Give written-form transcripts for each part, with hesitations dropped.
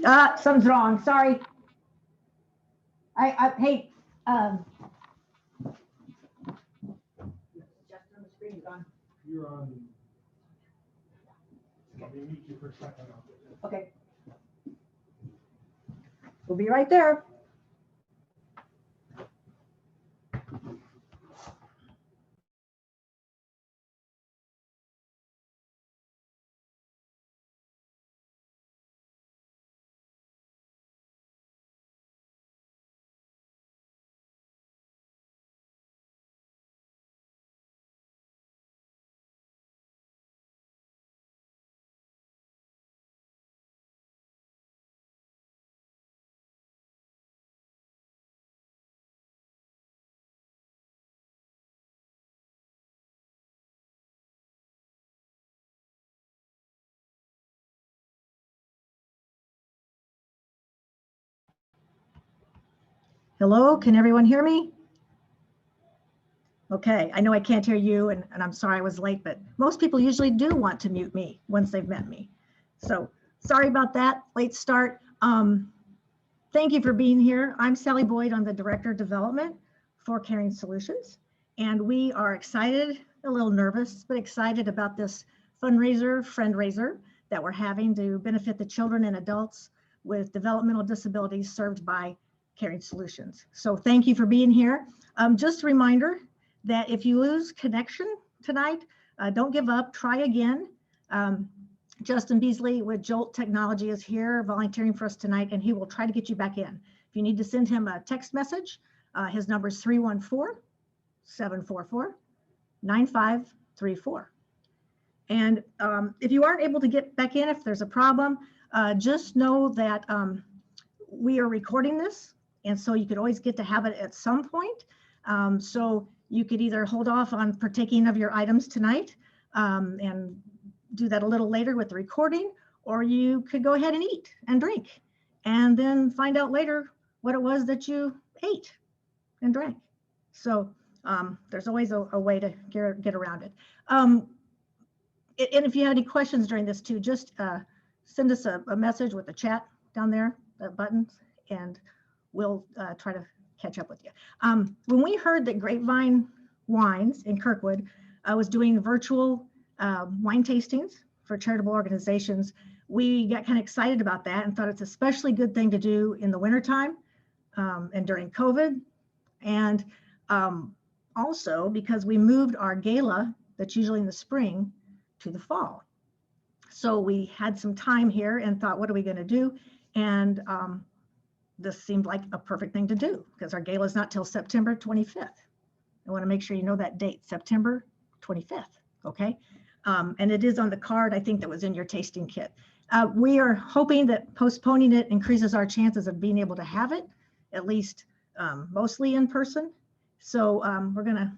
Something's wrong. Sorry. Hey, just on the screen gone. You're on. Let me mute you for a second. Okay. We'll be right there. Hello, can everyone hear me? Okay, I know I can't hear you, and I'm sorry I was late, but most people usually do want to mute me once they've met me. So sorry about that, late start. Thank you for being here. I'm Sally Boyd. I'm the Director of Development for Caring Solutions, and we are excited, a little nervous, but excited about this fundraiser, friend-raiser that we're having to benefit the children and adults with developmental disabilities served by Caring Solutions. So thank you for being here. Just a reminder that if you lose connection tonight, don't give up, try again. Justin Beasley with Jolt Technology is here volunteering for us tonight, and he will try to get you back in. If you need to send him a text message, his number is 314-744-9534. And if you aren't able to get back in, if there's a problem, just know that we are recording this, and so you could always get to have it at some point. So you could either hold off on partaking of your items tonight and do that a little later with the recording, or you could go ahead and eat and drink and then find out later what it was that you ate and drank. So there's always a way to get around it. And if you have any questions during this too, just send us a message with the chat down there, the buttons, and we'll try to catch up with you. When we heard that Grapevine Wines in Kirkwood was doing virtual wine tastings for charitable organizations, we got kind of excited about that and thought it's an especially good thing to do in the wintertime and during COVID. And also because we moved our gala that's usually in the spring to the fall. So we had some time here and thought, what are we going to do? And this seemed like a perfect thing to do because our gala is not till September 25th. I want to make sure you know that date, September 25th, okay? And it is on the card, I think, that was in your tasting kit. We are hoping that postponing it increases our chances of being able to have it, at least mostly in person. So we're gonna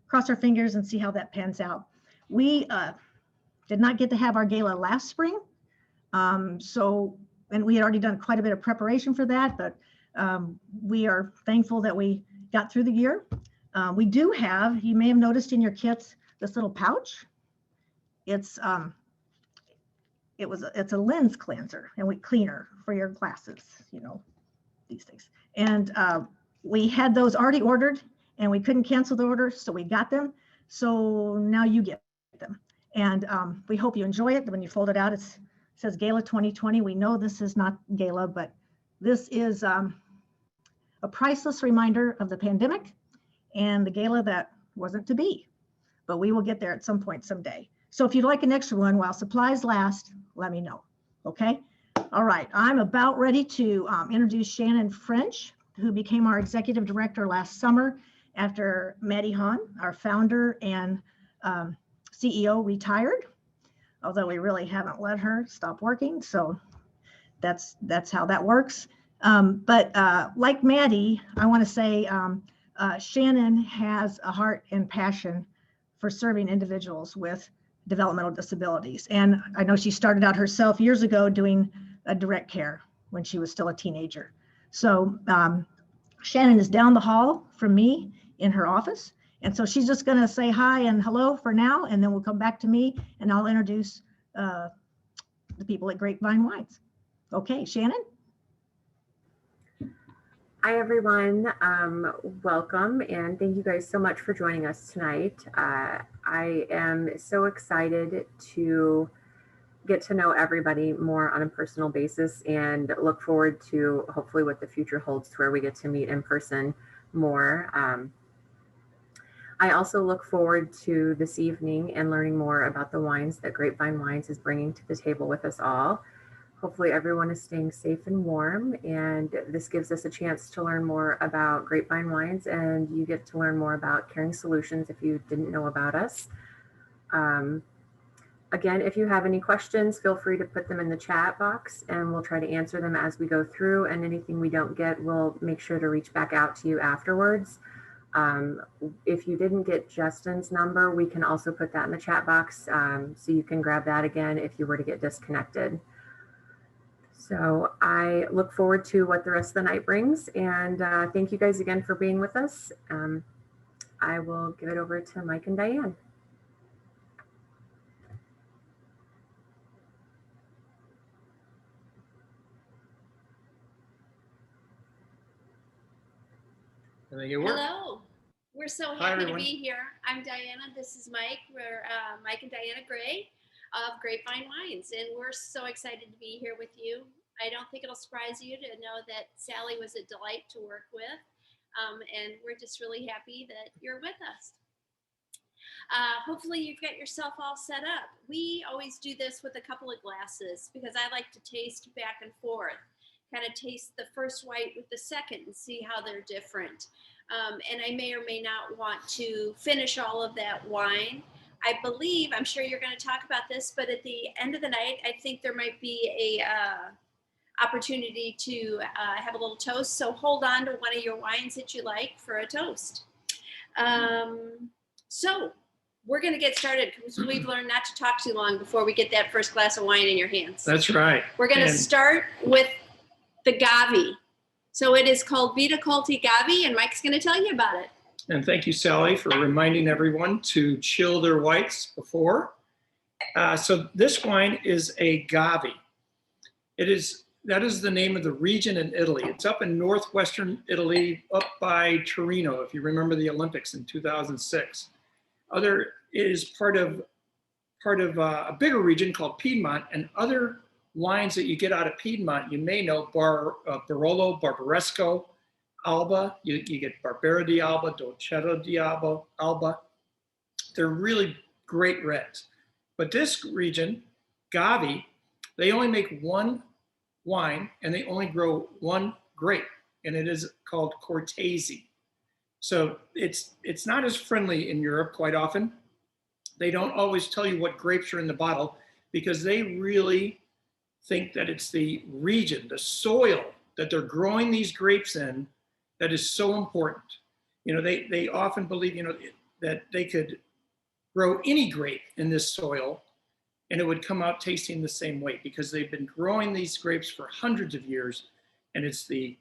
cross our fingers and see how that pans out. We did not get to have our gala last spring. And we had already done quite a bit of preparation for that, but we are thankful that we got through the year. We do have, you may have noticed in your kits, this little pouch. It's a lens cleanser and cleaner for your glasses, you know, these things. And we had those already ordered and we couldn't cancel the order, so we got them. So now you get them. And we hope you enjoy it. When you fold it out, it says Gala 2020. We know this is not Gala, but this is a priceless reminder of the pandemic and the gala that wasn't to be. But we will get there at some point someday. So if you'd like an extra one while supplies last, let me know, okay? All right, I'm about ready to introduce Shannon French, who became our executive director last summer after Maddie Hahn, our founder and CEO, retired, although we really haven't let her stop working. So that's how that works. But like Maddie, I want to say Shannon has a heart and passion for serving individuals with developmental disabilities. And I know she started out herself years ago doing a direct care when she was still a teenager. So Shannon is down the hall from me in her office. And so she's just gonna say hi and hello for now, and then we'll come back to me and I'll introduce the people at Grapevine Wines. Okay, Shannon? Hi, everyone. Welcome, and thank you guys so much for joining us tonight. I am so excited to get to know everybody more on a personal basis and look forward to hopefully what the future holds to where we get to meet in person more. I also look forward to this evening and learning more about the wines that Grapevine Wines is bringing to the table with us all. Hopefully everyone is staying safe and warm, and this gives us a chance to learn more about Grapevine Wines, and you get to learn more about Caring Solutions if you didn't know about us. Again, if you have any questions, feel free to put them in the chat box and we'll try to answer them as we go through, and anything we don't get, we'll make sure to reach back out to you afterwards. If you didn't get Justin's number, we can also put that in the chat box, so you can grab that again if you were to get disconnected. So I look forward to what the rest of the night brings, and thank you guys again for being with us. I will give it over to Mike and Diane. Hello, we're so Hi, happy to everyone. be here. I'm Diana, this is Mike. We're Mike and Diana Gray of Grapevine Wines, and we're so excited to be here with you. I don't think it'll surprise you to know that Sally was a delight to work with, and we're just really happy that you're with us. Hopefully you've got yourself all set up. We always do this with a couple of glasses because I like to taste back and forth, kind of taste the first white with the second and see how they're different. And I may or may not want to finish all of that wine. I believe, I'm sure you're going to talk about this, but at the end of the night, I think there might be a opportunity to have a little toast. So hold on to one of your wines that you like for a toast. So we're going to get started because we've learned not to talk too long before we get that first glass of wine in your hands. That's right. We're going to start with the Gavi. So it is called Viticolti Gavi, and Mike's going to tell you about it. And thank you, Sally, for reminding everyone to chill their whites before. So this wine is a Gavi. That is the name of the region in Italy. It's up in northwestern Italy, up by Torino, if you remember the Olympics in 2006. It is part of a bigger region called Piedmont, and other wines that you get out of Piedmont, you may know Barolo, Barbaresco, Alba. You get Barbera di Alba, Dolcetto di Alba. They're really great reds. But this region, Gavi, they only make one wine and they only grow one grape, and it is called Cortese. So it's not as friendly in Europe quite often. They don't always tell you what grapes are in the bottle because they really think that it's the region, the soil that they're growing these grapes in that is so important. You know, they often believe, you know, that they could grow any grape in this soil and it would come out tasting the same way because they've been growing these grapes for hundreds of years, and it's the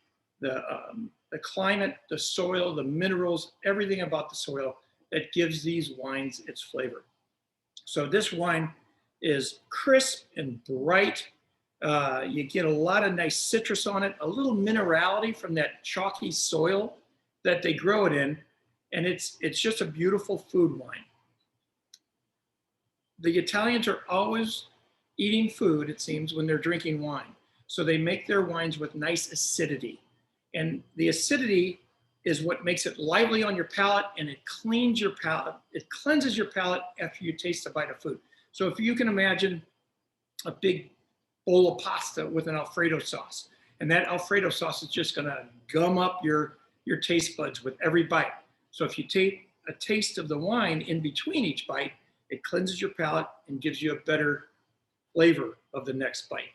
climate, the soil, the minerals, everything about the soil that gives these wines its flavor. So this wine is crisp and bright. You get a lot of nice citrus on it, a little minerality from that chalky soil that they grow it in, and it's just a beautiful food wine. The Italians are always eating food, it seems, when they're drinking wine. So they make their wines with nice acidity. And the acidity is what makes it lively on your palate, and it cleans your palate. It cleanses your palate after you taste a bite of food. So if you can imagine a big bowl of pasta with an Alfredo sauce, and that Alfredo sauce is just gonna gum up your taste buds with every bite. So if you take a taste of the wine in between each bite, it cleanses your palate and gives you a better flavor of the next bite.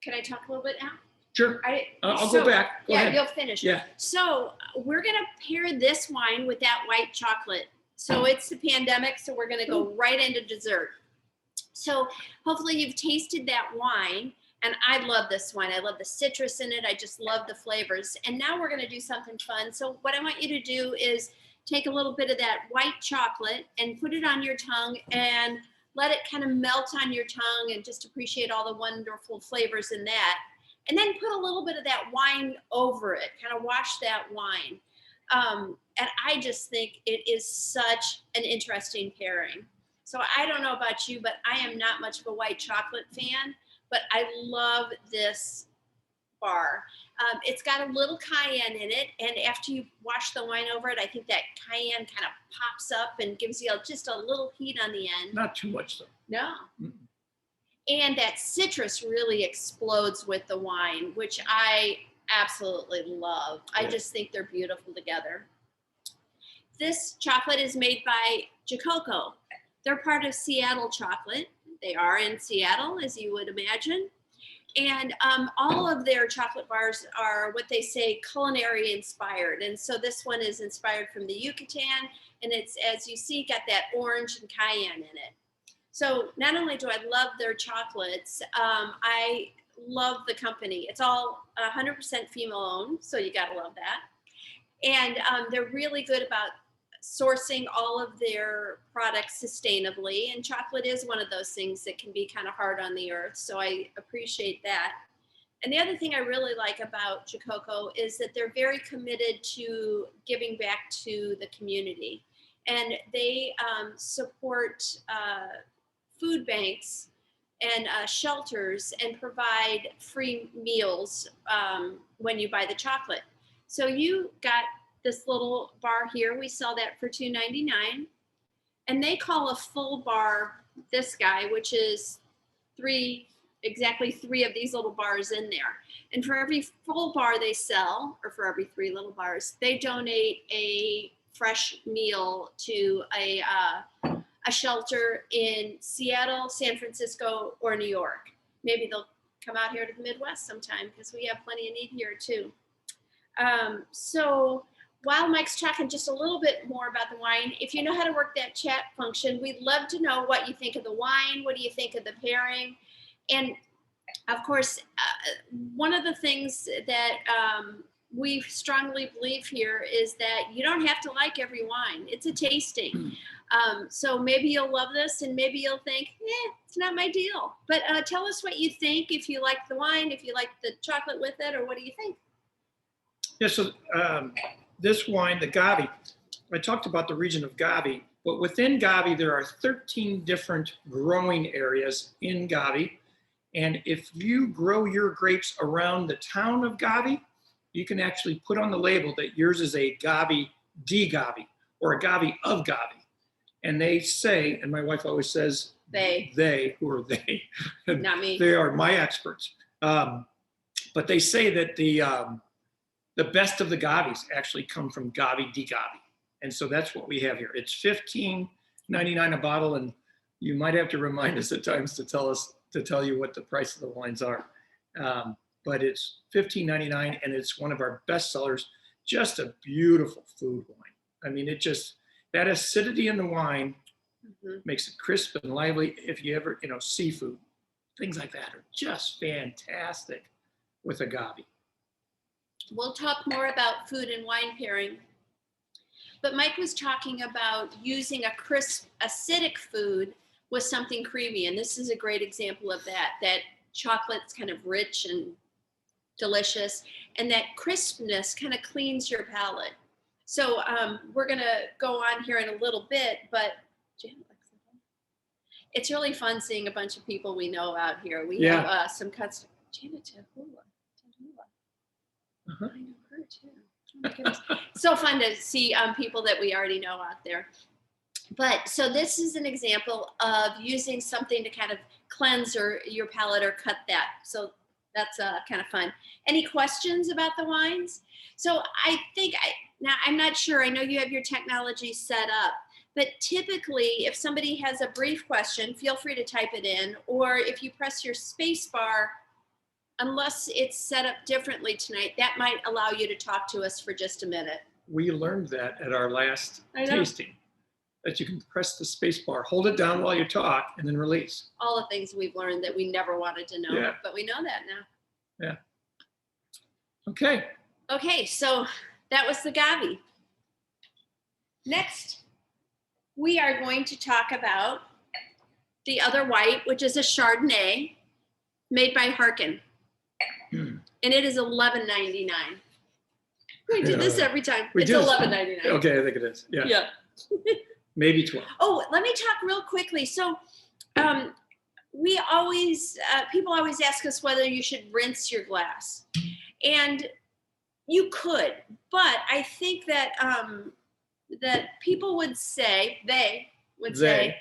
Can I talk a little bit now? Sure. I'll go back. Go ahead. You'll finish. Yeah. So we're going to pair this wine with that white chocolate. So it's the pandemic, so we're going to go right into dessert. So hopefully you've tasted that wine, and I love this wine. I love the citrus in it. I just love the flavors. And now we're going to do something fun. So what I want you to do is take a little bit of that white chocolate and put it on your tongue and let it kind of melt on your tongue and just appreciate all the wonderful flavors in that. And then put a little bit of that wine over it, kind of wash that wine. And I just think it is such an interesting pairing. So I don't know about you, but I am not much of a white chocolate fan, but I love this bar. It's got a little cayenne in it, and after you wash the wine over it, I think that cayenne kind of pops up and gives you just a little heat on the end. Not too much though. No. Mm-mm. And that citrus really explodes with the wine, which I absolutely love. I Yeah. just think they're beautiful together. This chocolate is made by Jacoco. They're part of Seattle Chocolate. They are in Seattle, as you would imagine. And all of their chocolate bars are what they say culinary inspired. And so this one is inspired from the Yucatan. And it's, as you see, got that orange and cayenne in it. So not only do I love their chocolates, I love the company. It's all 100% female owned, so you gotta love that. And they're really good about sourcing all of their products sustainably. And chocolate is one of those things that can be kind of hard on the earth, so I appreciate that. And the other thing I really like about Jacoco is that they're very committed to giving back to the community. And they support food banks and shelters and provide free meals when you buy the chocolate. So you got this little bar here. We sell that for $2.99. And they call a full bar this guy, which is exactly three of these little bars in there. And for every full bar they sell, or for every 3 little bars, they donate a fresh meal to a shelter in Seattle, San Francisco, or New York. Maybe they'll come out here to the Midwest sometime because we have plenty of need here too. So while Mike's talking just a little bit more about the wine, if you know how to work that chat function, we'd love to know what you think of the wine. What do you think of the pairing? And of course, one of the things that we strongly believe here is that you don't have to like every wine. It's a tasting. So maybe you'll love this and maybe you'll think, it's not my deal. But tell us what you think, if you like the wine, if you like the chocolate with it, or what do you think? Yeah, so this wine, the Gavi, I talked about the region of Gavi, but within Gavi, there are 13 different growing areas in Gavi. And if you grow your grapes around the town of Gavi, you can actually put on the label that yours is a Gavi di Gavi or a Gavi of Gavi. And they say, and my wife always says, who are they? Not me. They are my experts. But they say that the best of the Gavis actually come from Gavi di Gavi. And so that's what we have here. It's $15.99 a bottle, and you might have to remind us at times to tell you what the price of the wines are. But it's $15.99, and it's one of our best sellers. Just a beautiful food wine. I mean, that acidity in the wine makes it crisp and lively. If you ever, seafood, things like that are just fantastic with agave. We'll talk more about food and wine pairing. But Mike was talking about using a crisp, acidic food with something creamy. And this is a great example of that chocolate's kind of rich and delicious. And that crispness kind of cleans your palate. So we're going to go on here in a little bit, but it's really fun seeing a bunch of people we know out here. We have some customers. Janet Tahula. I know her too. Oh my goodness. So fun to see people that we already know out there. But so this is an example of using something to kind of cleanse your palate or cut that. So that's kind of fun. Any questions about the wines? So I think, now I'm not sure, I know you have your technology set up, but typically if somebody has a brief question, feel free to type it in, or if you press your space bar, unless it's set up differently tonight, that might allow you to talk to us for just a minute. We learned that at our last tasting, that you can press the space bar, hold it down while you talk, and then release. All the things we've learned that we never wanted to know, but we know that now. Yeah. Okay. Okay, so that was the Gavi. Next, we are going to talk about the other white, which is a Chardonnay made by Harkin. Hmm. And it is $11.99. We do this every time. We It's do. $11.99. Okay, I think it is. Yeah, Yeah. maybe 12. Oh, let me talk real quickly. So, we always, people always ask us whether you should rinse your glass, and you could, but I think that that people would say, they would say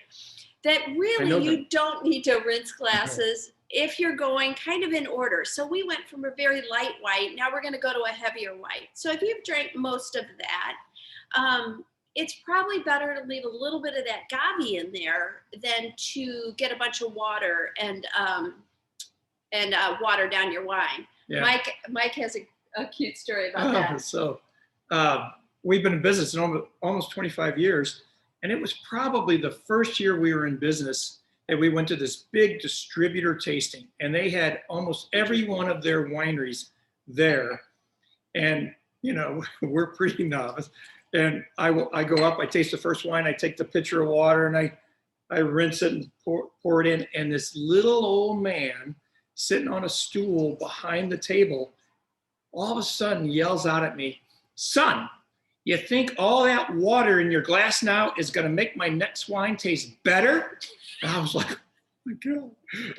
that I know really you them. don't need to rinse glasses if you're going kind of in order. So we went from a very light white. Now we're going to go to a heavier white. So if you've drank most of that, it's probably better to leave a little bit of that Gavi in there than to get a bunch of water and water down your wine. Yeah. Mike has a cute story about that. So we've been in business in almost 25 years, and it was probably the first year we were in business that we went to this big distributor tasting, and they had almost every one of their wineries there. And, you know, we're pretty novice. And I go up, I taste the first wine, I take the pitcher of water, and I rinse it and pour it in. And this little old man sitting on a stool behind the table all of a sudden yells out at me, "Son, you think all that water in your glass now is going to make my next wine taste better?" And I was like, "Oh my God."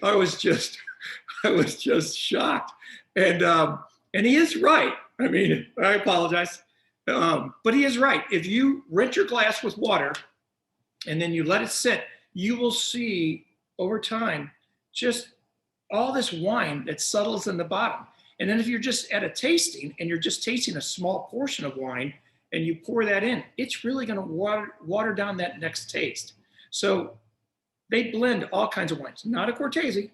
I was just shocked. And he is right. I mean, I apologize. But he is right. If you rinse your glass with water and then you let it sit, you will see over time just all this wine that settles in the bottom. And then if you're just at a tasting and you're just tasting a small portion of wine and you pour that in, it's really going to water down that next taste. So they blend all kinds of wines, not a Cortese.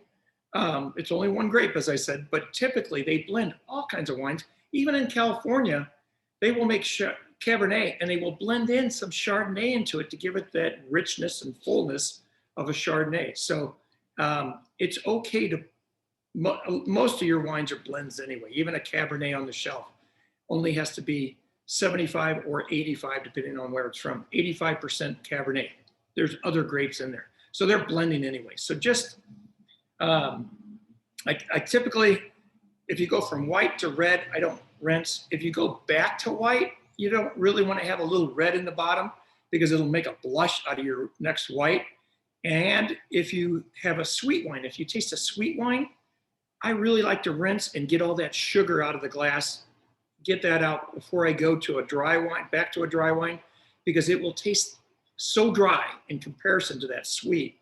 It's only one grape, as I said, but typically they blend all kinds of wines. Even in California, they will make Cabernet and they will blend in some Chardonnay into it to give it that richness and fullness of a Chardonnay. So it's okay to, most of your wines are blends anyway. Even a Cabernet on the shelf only has to be 75 or 85, depending on where it's from. 85% Cabernet. There's other grapes in there. So they're blending anyway. So just, I typically, if you go from white to red, I don't rinse. If you go back to white, you don't really want to have a little red in the bottom because it'll make a blush out of your next white. And if you have a sweet wine, if you taste a sweet wine, I really like to rinse and get all that sugar out of the glass, get that out before I go to a dry wine, back to a dry wine, because it will taste so dry in comparison to that sweet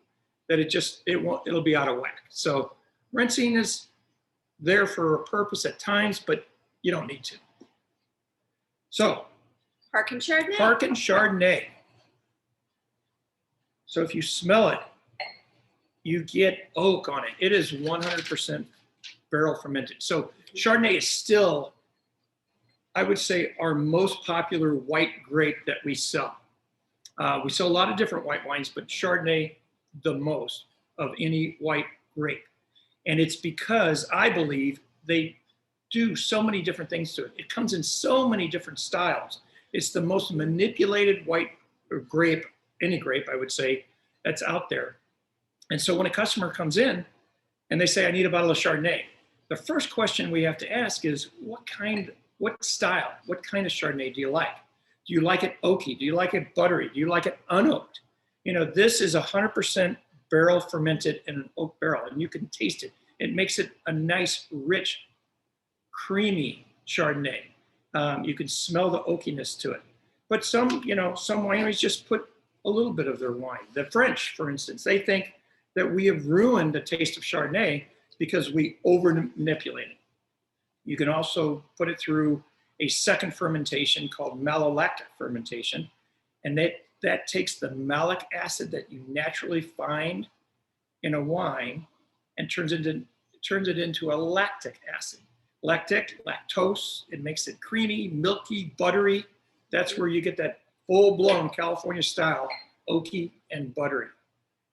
that it'll be out of whack. So rinsing is there for a purpose at times, but you don't need to. So Harkin Chardonnay. Harkin Chardonnay. So if you smell it, you get oak on it. It is 100% barrel fermented. So Chardonnay is still, I would say, our most popular white grape that we sell. We sell a lot of different white wines, but Chardonnay the most of any white grape. And it's because I believe they do so many different things to it. It comes in so many different styles. It's the most manipulated white grape, any grape, I would say, that's out there. And so when a customer comes in and they say, "I need a bottle of Chardonnay," the first question we have to ask is, what style, what kind of Chardonnay do you like? Do you like it oaky? Do you like it buttery? Do you like it unoaked? You know, this is 100% barrel fermented in an oak barrel, and you can taste it. It makes it a nice, rich, creamy Chardonnay. You can smell the oakiness to it. But some wineries just put a little bit of their wine. The French, for instance, they think that we have ruined the taste of Chardonnay because we over manipulate it. You can also put it through a second fermentation called malolactic fermentation, and that takes the malic acid that you naturally find in a wine and turns it into a lactic acid. Lactose, it makes it creamy, milky, buttery. That's where you get that full-blown California style, oaky and buttery.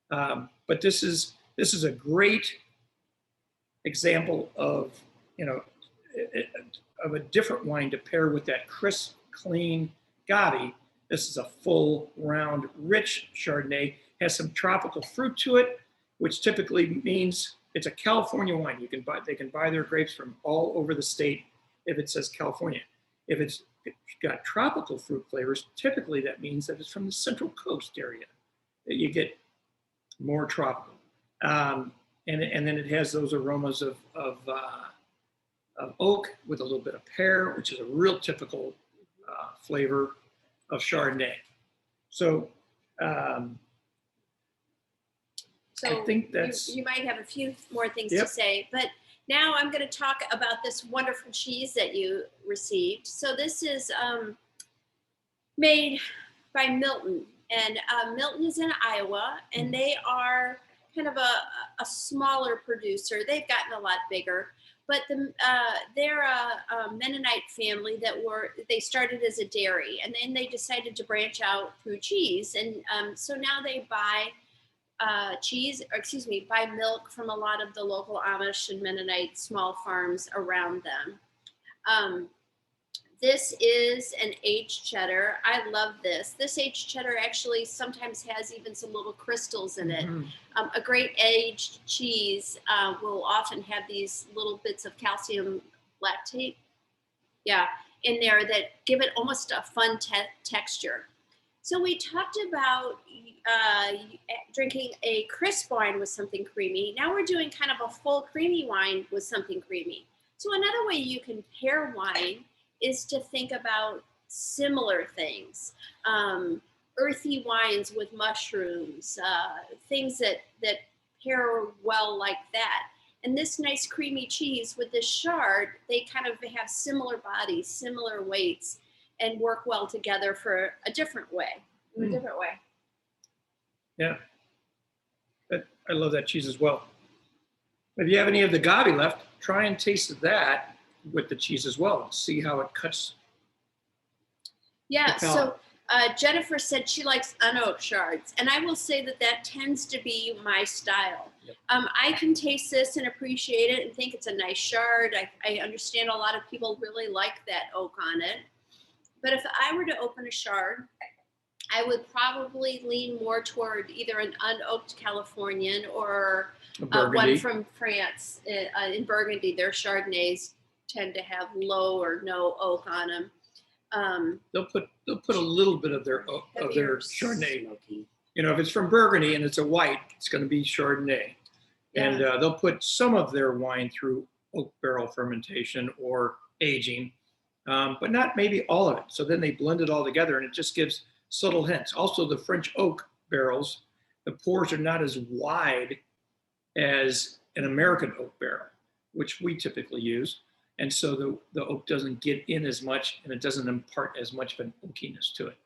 But this is a great example of a different wine to pair with that crisp, clean Gavi. This is a full, round, rich Chardonnay. Has some tropical fruit to it, which typically means it's a California wine. They can buy their grapes from all over the state if it says California. If it's got tropical fruit flavors, typically that means that it's from the Central Coast area that you get more tropical. And then it has those aromas of oak with a little bit of pear, which is a real typical flavor of Chardonnay. So I think that's... You might have a few more things Yep. to say, but now I'm going to talk about this wonderful cheese that you received. So this is made by Milton, and Milton is in Iowa, and they are kind of a smaller producer. They've gotten a lot bigger, but they're a Mennonite family they started as a dairy, and then they decided to branch out through cheese, and so now they buy buy milk from a lot of the local Amish and Mennonite small farms around them. This is an aged cheddar. I love this. This aged cheddar actually sometimes has even some little crystals in it. Mhm. A great aged cheese will often have these little bits of calcium lactate, in there that give it almost a fun texture. So we talked about drinking a crisp wine with something creamy. Now we're doing kind of a full creamy wine with something creamy. So another way you can pair wine is to think about similar things. Earthy wines with mushrooms, things that pair well like that. And this nice creamy cheese with this chard, they kind of have similar bodies, similar weights, and work well together for a different way. Yeah. I love that cheese as well. If you have any of the Gavi left, try and taste that with the cheese as well. See how it cuts. Yeah, the so Jennifer said she likes unoaked shards, and I will say that tends to be my style. Yep. I can taste this and appreciate it and think it's a nice shard. I understand a lot of people really like that oak on it. But if I were to open a chard, I would probably lean more toward either an unoaked Californian or one from France. In Burgundy, their Chardonnays tend to have low or no oak on them. They'll put a little bit of their Heavier Chardonnay. smoky. You know, if it's from Burgundy and it's a white, it's going to be Chardonnay. And they'll put some of their wine through oak barrel fermentation or aging, but not maybe all of it. So then they blend it all together, and it just gives subtle hints. Also, the French oak barrels, the pores are not as wide as an American oak barrel, which we typically use. And so the oak doesn't get in as much, and it doesn't impart as much of an oakiness to it.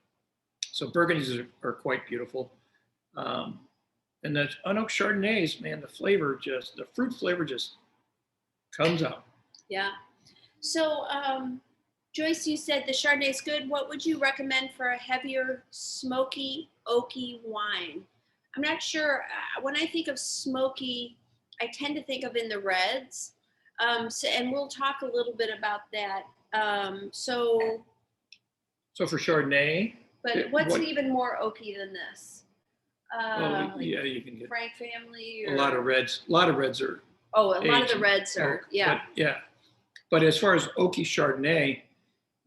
So Burgundies are quite beautiful. And the unoaked Chardonnays, man, the fruit flavor just comes out. Yeah. So, Joyce, you said the Chardonnay is good. What would you recommend for a heavier, smoky, oaky wine? I'm not sure. When I think of smoky, I tend to think of in the reds. And we'll talk a little bit about that. So for Chardonnay. But what's even more oaky than this? You can get Frank family. a lot of reds. A lot of reds are. Oh, a lot of the aged reds are, oak, yeah. But as far as oaky Chardonnay,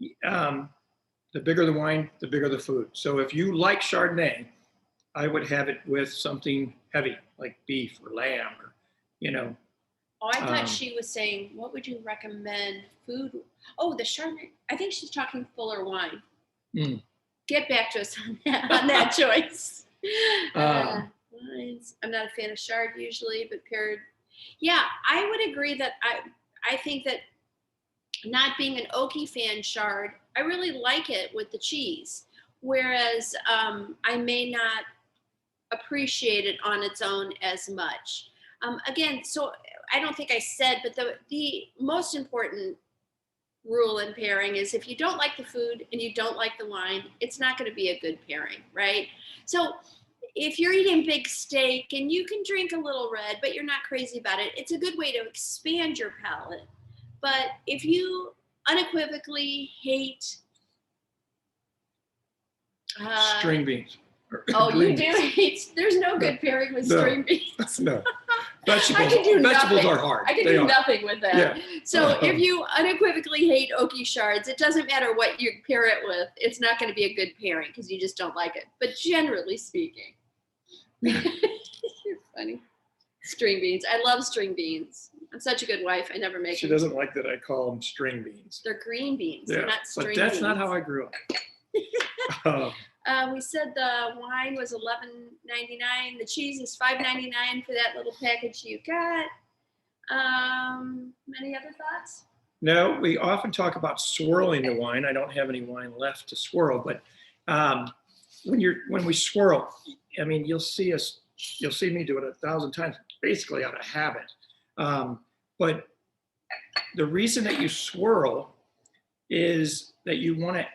the bigger the wine, the bigger the food. So if you like Chardonnay, I would have it with something heavy like beef or lamb, or Oh, I thought she was saying, what would you recommend food? Oh, the Chardonnay. I think she's talking fuller wine. Get back to us on that choice. Wines. I'm not a fan of Chard usually, but paired. Yeah, I would agree that I think that not being an oaky fan Chard, I really like it with the cheese. Whereas I may not appreciate it on its own as much. Again, so I don't think I said, but the most important rule in pairing is if you don't like the food and you don't like the wine, it's not going to be a good pairing, right? So if you're eating big steak and you can drink a little red, but you're not crazy about it, it's a good way to expand your palate. But if you unequivocally hate string beans. or Oh, you green do beans. hate, there's no good pairing with No. string beans. No. I Vegetables, can do vegetables nothing. are hard. I can They do are. nothing with that. Yeah. So if you unequivocally hate Okie shards, it doesn't matter what you pair it with. It's not going to be a good pairing because you just don't like it. But generally speaking, you're funny. String beans. I love string beans. I'm such a good wife. I never make She them. doesn't like that I call them string beans. They're green beans. Yeah, They're not string but beans. that's not how I grew up. We said the wine was $11.99. The cheese is $5.99 for that little package you got. Any other thoughts? No, we often talk about swirling the wine. I don't have any wine left to swirl, but when we swirl, I mean, you'll see me do it 1,000 times, basically out of habit. But the reason that you swirl is that you want to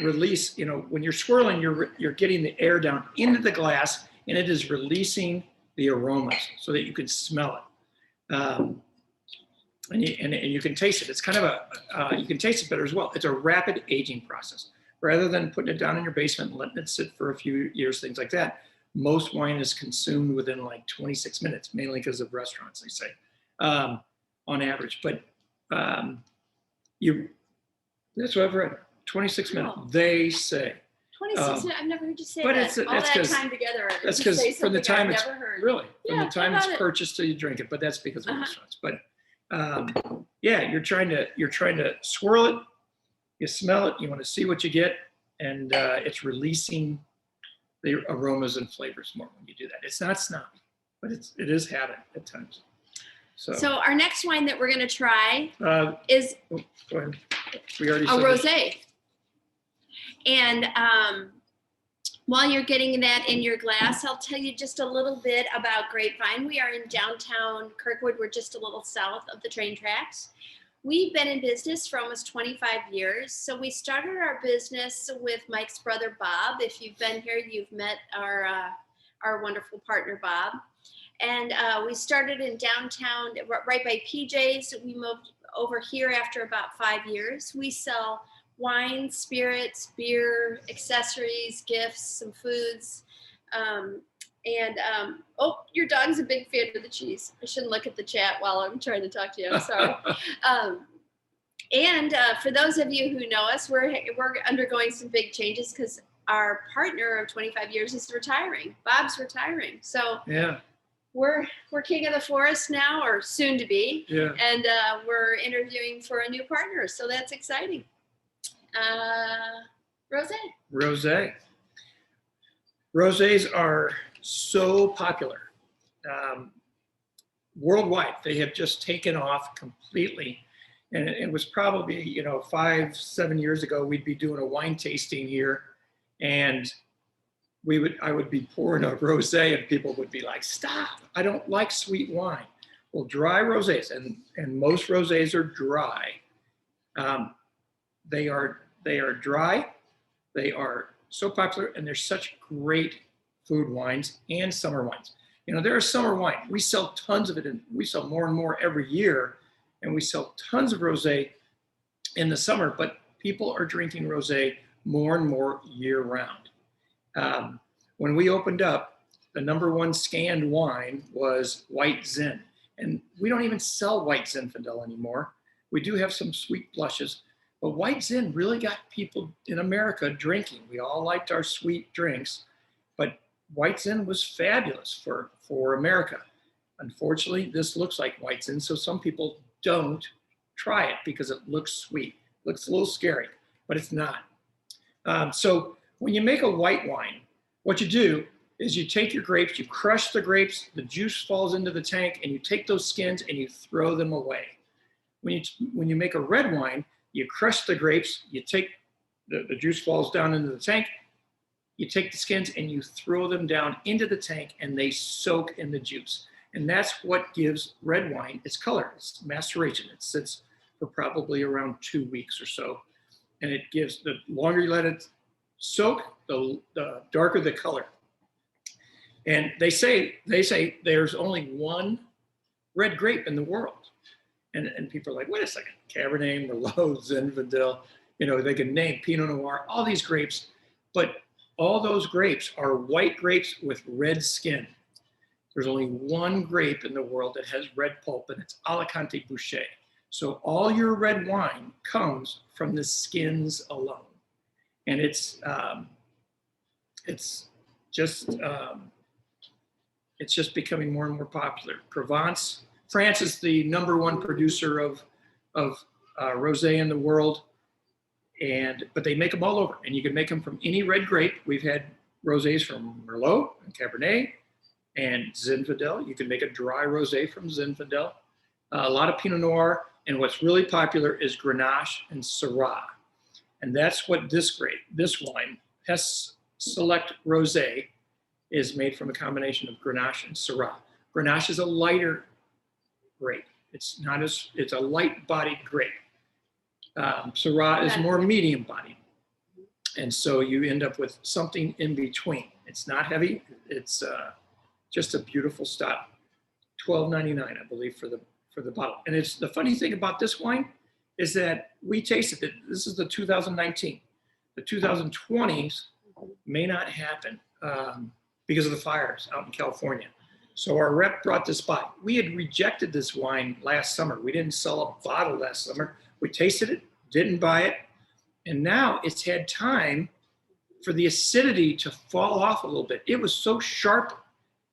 release, when you're swirling, you're getting the air down into the glass, and it is releasing the aromas so that you can smell it. And you can taste it. It's kind of you can taste it better as well. It's a rapid aging process. Rather than putting it down in your basement and letting it sit for a few years, things like that, most wine is consumed within like 26 minutes, mainly because of restaurants, they say, on average. But that's what I've read, 26 minutes, Oh. they say. 26 minutes. I've never heard you say but that. All that's that 'cause- time together. That's you because say from the something time I've it's never heard. really from Yeah, the time how it's about it? purchased till you drink it, but that's because of Uh-huh. restaurants. But yeah, you're trying to swirl it, you smell it, you want to see what you get, and it's releasing the aromas and flavors more when you do that. It's not snobby, but it is habit at times. So our next wine that we're going to try Go is ahead. We already a said this. rosé. And while you're getting that in your glass, I'll tell you just a little bit about Grapevine. We are in downtown Kirkwood. We're just a little south of the train tracks. We've been in business for almost 25 years. So we started our business with Mike's brother, Bob. If you've been here, you've met our wonderful partner, Bob. And we started in downtown, right by PJ's. We moved over here after about 5 years. We sell wine, spirits, beer, accessories, gifts, some foods. Oh, your dog's a big fan of the cheese. I shouldn't look at the chat while I'm trying to talk to you. I'm sorry. For those of you who know us, we're undergoing some big changes because our partner of 25 years is retiring. Bob's retiring. So Yeah, we're king of the forest now, or soon to be. yeah. And we're interviewing for a new partner. So that's exciting. Rosé. Rosés are so popular worldwide. They have just taken off completely. And it was probably, 5-7 years ago, we'd be doing a wine tasting here, and I would be pouring a rosé, and people would be like, "Stop! I don't like sweet wine." Well, dry rosés, and most rosés are dry. They are dry. They are so popular, and they're such great food wines and summer wines. There are summer wine. We sell tons of it, and we sell more and more every year, and we sell tons of rosé in the summer, but people are drinking rosé more and more year round. When we opened up, the #1 scanned wine was White Zin, and we don't even sell White Zinfandel anymore. We do have some sweet blushes, but White Zin really got people in America drinking. We all liked our sweet drinks, but White Zin was fabulous for America. Unfortunately, this looks like White Zin, so some people don't try it because it looks sweet. It looks a little scary, but it's not. So when you make a white wine, what you do is you take your grapes, you crush the grapes, the juice falls into the tank, and you take those skins and you throw them away. When you make a red wine, you crush the grapes, you take the juice falls down into the tank, you take the skins and you throw them down into the tank, and they soak in the juice. And that's what gives red wine its color. It's maceration. It sits for probably around 2 weeks or so. And it gives, the longer you let it soak, the darker the color. And they say there's only one red grape in the world. And people are like, wait a second, Cabernet, Merlot, Zinfandel, they can name Pinot Noir, all these grapes, but all those grapes are white grapes with red skin. There's only one grape in the world that has red pulp, and it's Alicante Bouschet. So all your red wine comes from the skins alone. And it's just becoming more and more popular. Provence, France is the #1 producer of rosé in the world, but they make them all over, and you can make them from any red grape. We've had rosés from Merlot and Cabernet and Zinfandel. You can make a dry rosé from Zinfandel. A lot of Pinot Noir, and what's really popular is Grenache and Syrah. And that's what this wine, Hess Select Rosé, is made from a combination of Grenache and Syrah. Grenache is a lighter grape. It's a light-bodied grape. Syrah is more medium-bodied. And so you end up with something in between. It's not heavy. It's just a beautiful style. $12.99, I believe, for the bottle. And it's the funny thing about this wine is that we tasted it. This is the 2019. The 2020s may not happen because of the fires out in California. So our rep brought this by. We had rejected this wine last summer. We didn't sell a bottle last summer. We tasted it, didn't buy it. And now it's had time for the acidity to fall off a little bit. It was so sharp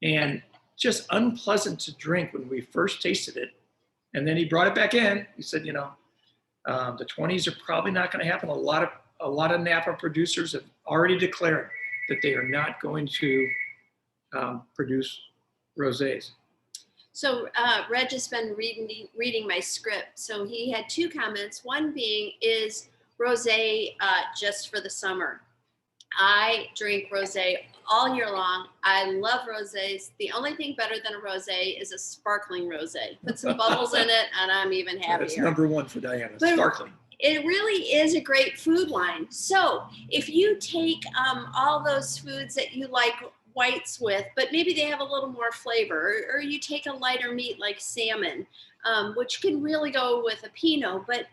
and just unpleasant to drink when we first tasted it. And then he brought it back in. He said, the 20s are probably not going to happen. A lot of Napa producers have already declared that they are not going to produce rosés. So Reg has been reading my script. So he had 2 comments. One being, is rosé just for the summer? I drink rosé all year long. I love rosés. The only thing better than a rosé is a sparkling rosé. Put some bubbles in it, and I'm even happier. That's #1 for Diana, But sparkling. It really is a great food wine. So if you take all those foods that you like whites with, but maybe they have a little more flavor, or you take a lighter meat like salmon, which can really go with a Pinot, but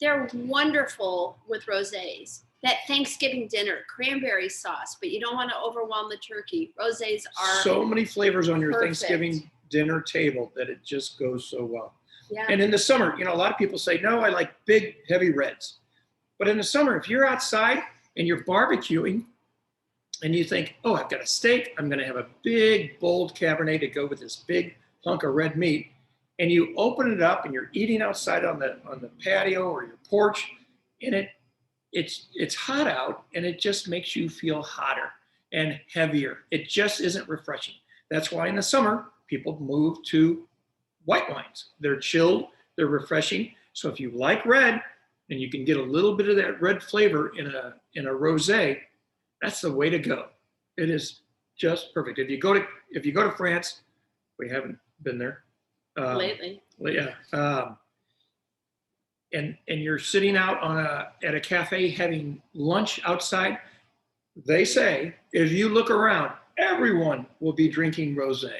they're wonderful with rosés. That Thanksgiving dinner, cranberry sauce, but you don't want to overwhelm the turkey. Rosés are So many flavors on your perfect. Thanksgiving dinner table that it just goes so well. Yeah. And in the summer, a lot of people say, no, I like big, heavy reds. But in the summer, if you're outside and you're barbecuing and you think, oh, I've got a steak, I'm going to have a big, bold Cabernet to go with this big hunk of red meat, and you open it up and you're eating outside on the patio or your porch, and it's hot out, and it just makes you feel hotter and heavier. It just isn't refreshing. That's why in the summer, people move to white wines. They're chilled, they're refreshing. So if you like red and you can get a little bit of that red flavor in a rosé, that's the way to go. It is just perfect. If you go to France, we haven't been there lately. Yeah. And you're sitting out at a cafe having lunch outside, they say, if you look around, everyone will be drinking rosé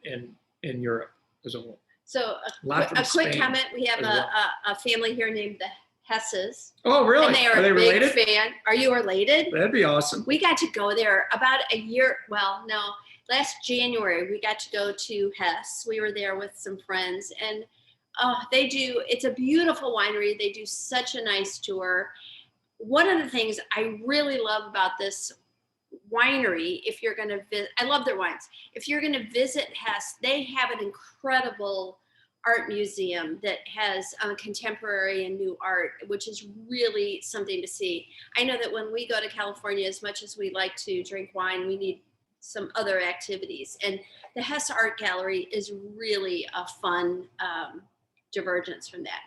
in Europe as a whole. So Lot a from quick Spain comment. We have as well. a family here named the Hesses. Oh, really? And they are they a big related? fan. Are you related? That'd be awesome. We got to go there about a year. Well, no, last January, we got to go to Hess. We were there with some friends, and it's a beautiful winery. They do such a nice tour. One of the things I really love about this winery, if you're going to visit, I love their wines. If you're going to visit Hess, they have an incredible art museum that has contemporary and new art, which is really something to see. I know that when we go to California, as much as we like to drink wine, we need some other activities. And the Hess Art Gallery is really a fun divergence from that.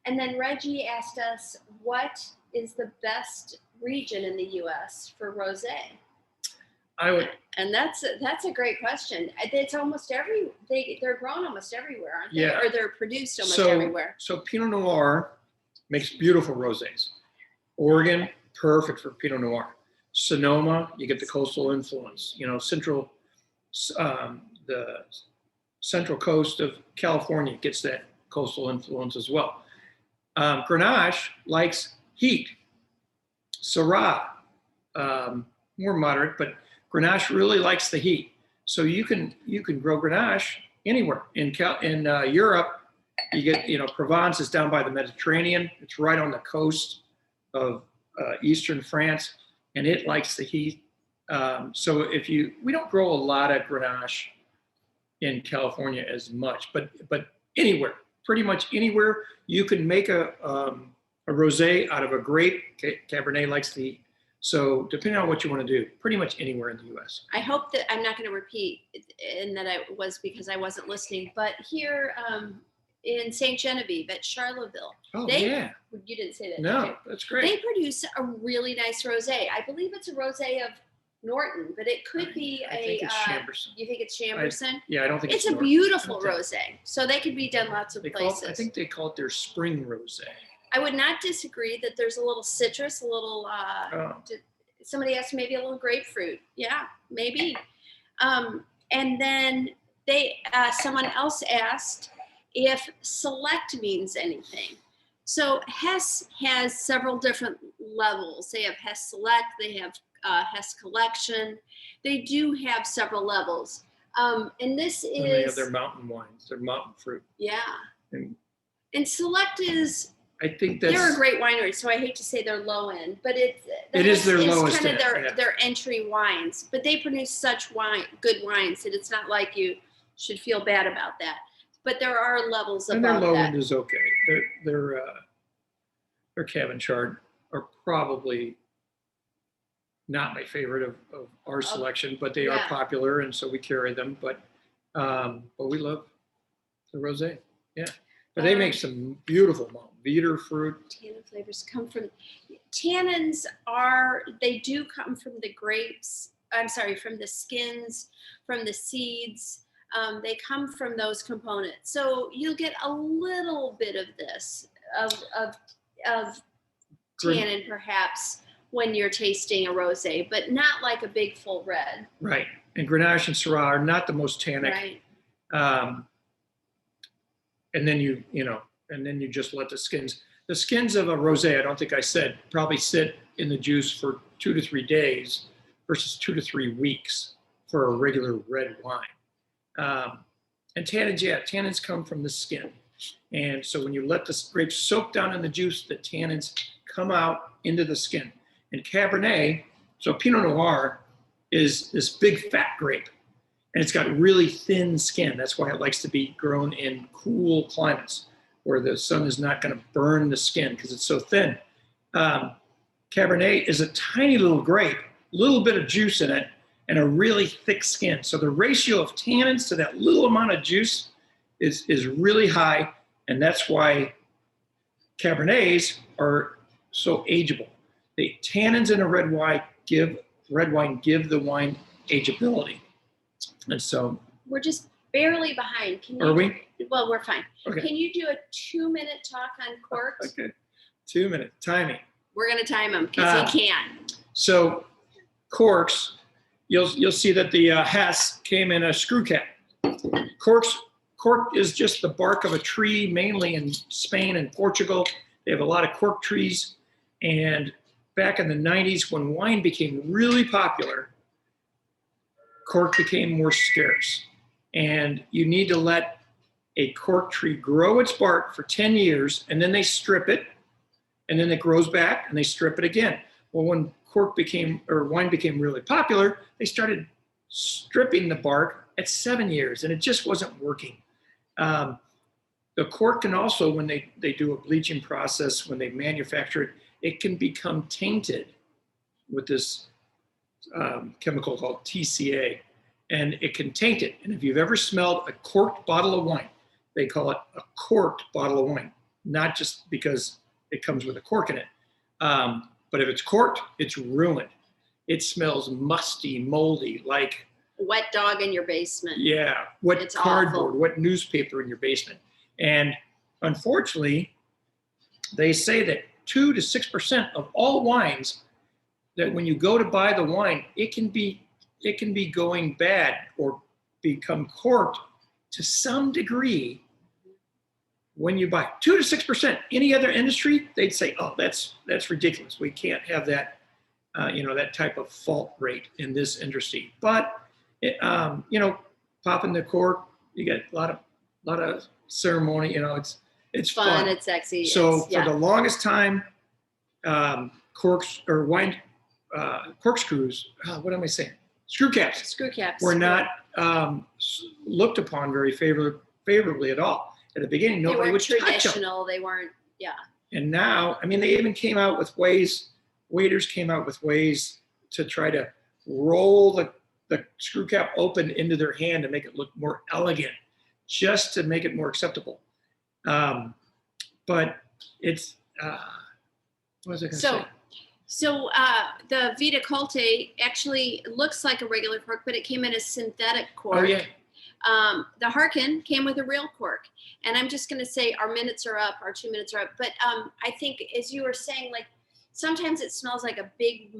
And then Reggie asked us, what is the best region in the U.S. for rosé? And that's a great question. It's almost they're grown almost everywhere, aren't they? Yeah. Or they're produced almost everywhere. So Pinot Noir makes beautiful rosés. Oregon, perfect for Pinot Noir. Sonoma, you get the coastal influence. The central coast of California gets that coastal influence as well. Grenache likes heat. Syrah more moderate, but Grenache really likes the heat. So you can grow Grenache anywhere in Europe. You get, Provence is down by the Mediterranean. It's right on the coast of eastern France, and it likes the heat. So we don't grow a lot of Grenache in California as much, but anywhere, pretty much anywhere, you can make a rosé out of a grape. Cabernet likes the heat. So depending on what you want to do, pretty much anywhere in the U.S. I hope that I'm not going to repeat and that I was because I wasn't listening, but here in St. Genevieve at Charlottesville. Oh, They- yeah. You didn't say that. No, okay. that's They great. produce a really nice rosé. I believe it's a rosé of Norton, but it could be I think it's a. Chamberson. You think it's Chamberson? Yeah, I don't think It's a Norton. beautiful I don't think- rosé. So they could be done lots of places. I think they call it their spring rosé. I would not disagree that there's a little citrus, a little. Oh. Somebody asked maybe a little grapefruit. Yeah, maybe. And then someone else asked if select means anything. So Hess has several different levels. They have Hess Select, they have Hess Collection. They do have several levels. And this And they have is, their mountain wines, their mountain fruit. yeah. And And Select is, I think they're a that's, great winery, so I hate to say they're low end, but It is their lowest kind of end, their entry wines. But they produce such good wines that it's not like you should feel bad about that. But there are levels and their above low that. end is okay. Their Cab Chard are probably not my favorite of our selection, but they are yeah. popular, and so we carry them. But we love the rosé. Yeah, but they make some beautiful Vitre fruit. Tannin flavors come from tannins they do come from the grapes. I'm sorry, from the skins, from the seeds. They come from those components. So you'll get a little bit of this of tannin perhaps when you're tasting a rosé, but not like a big full red. Right, and Grenache and Syrah are not the most tannic. Right. And then you just let the skins of a rosé, I don't think I said, probably sit in the juice for 2 to 3 days versus 2 to 3 weeks for a regular red wine. And tannins come from the skin. And so when you let the grapes soak down in the juice, the tannins come out into the skin. And Cabernet, so Pinot Noir is this big fat grape. And it's got really thin skin. That's why it likes to be grown in cool climates where the sun is not going to burn the skin because it's so thin. Cabernet is a tiny little grape, a little bit of juice in it, and a really thick skin. So the ratio of tannins to that little amount of juice is really high, and that's why Cabernets are so ageable. The tannins in a red wine give the wine ageability. And so, We're just barely behind. Can you, are we? Well, we're fine. Okay. Can you do a 2-minute talk on corks? Okay. 2 minute timing. We're going to time him because he can. So corks, you'll see that the Hess came in a screw cap. Cork is just the bark of a tree, mainly in Spain and Portugal. They have a lot of cork trees. And back in the 90s, when wine became really popular, cork became more scarce. And you need to let a cork tree grow its bark for 10 years, and then they strip it, and then it grows back, and they strip it again. Well, when wine became really popular, they started stripping the bark at 7 years, and it just wasn't working. The cork can also, when they do a bleaching process, when they manufacture it, it can become tainted with this chemical called TCA, and it can taint it. And if you've ever smelled a corked bottle of wine, they call it a corked bottle of wine, not just because it comes with a cork in it. But if it's corked, it's ruined. It smells musty, moldy, like Wet dog in your basement. yeah, what It's cardboard, awful. what newspaper in your basement. And unfortunately, they say that 2 to 6% of all wines, that when you go to buy the wine, it can be going bad or become corked to some degree when you buy 2 to 6%. Any other industry, they'd say, oh, that's ridiculous. We can't have that that type of fault rate in this industry. But, popping the cork, you get a lot of ceremony, it's fun. It's sexy. So yeah. for the longest time, corkscrews, what am I saying? Screw caps Screw caps. were not looked upon very favorably at all. At the beginning, They nobody weren't would touch them. traditional. They weren't. Yeah. And now, they even came out with ways, waiters came out with ways to try to roll the screw cap open into their hand to make it look more elegant, just to make it more acceptable. But it's, what was I going to say? So the Vita Colte actually looks like a regular cork, but it came in a synthetic cork. Oh, yeah. The Harkin came with a real cork. And I'm just going to say our minutes are up, our 2 minutes are up. But I think, as you were saying, like, sometimes it smells like a big,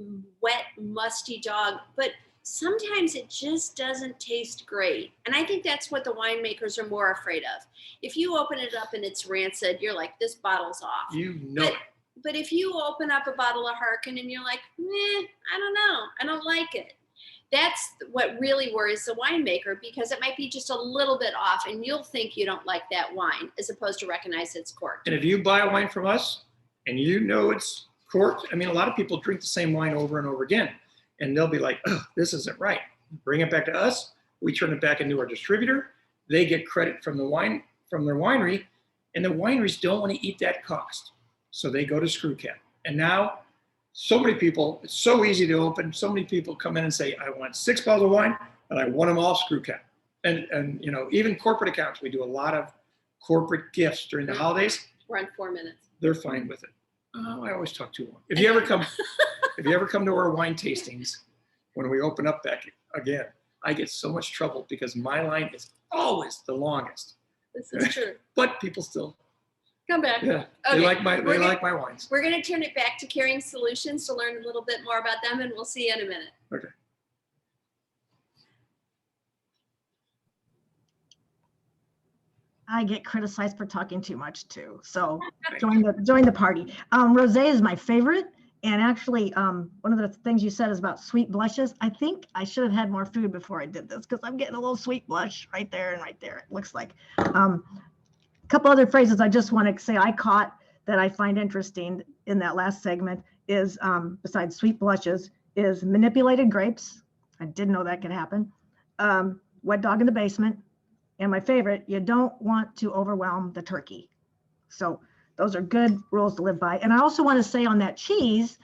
wet, musty dog, but sometimes it just doesn't taste great. And I think that's what the winemakers are more afraid of. If you open it up and it's rancid, you're like, this bottle's off. But if you open up a bottle of Harkin and you're like, I don't know, I don't like it. That's what really worries the winemaker, because it might be just a little bit off and you'll think you don't like that wine as opposed to recognize it's corked. And if you buy a wine from us and it's corked, a lot of people drink the same wine over and over again, and they'll be like, oh, this isn't right. Bring it back to us. We turn it back into our distributor. They get credit from their winery, and the wineries don't want to eat that cost. So they go to screw cap. And now so many people, it's so easy to open. So many people come in and say, I want 6 bottles of wine and I want them all screw cap. And even corporate accounts, we do a lot of corporate gifts during the holidays. We're on 4 minutes. They're fine with it. Oh, I always talk too long. If you ever come to our wine tastings, when we open up back again, I get so much trouble because my line is always the longest. This is true. But people still come back. Yeah, okay. they like my wines. We're going to turn it back to Carrying Solutions to learn a little bit more about them, and we'll see you in a minute. Okay. I get criticized for talking too much too. So join the party. Rosé is my favorite. And actually, one of the things you said is about sweet blushes. I think I should have had more food before I did this, because I'm getting a little sweet blush right there and right there. It looks like. A couple other phrases I just want to say I caught that I find interesting in that last segment is, besides sweet blushes, is manipulated grapes. I didn't know that could happen. Wet dog in the basement. And my favorite, you don't want to overwhelm the turkey. So those are good rules to live by. And I also want to say on that cheese,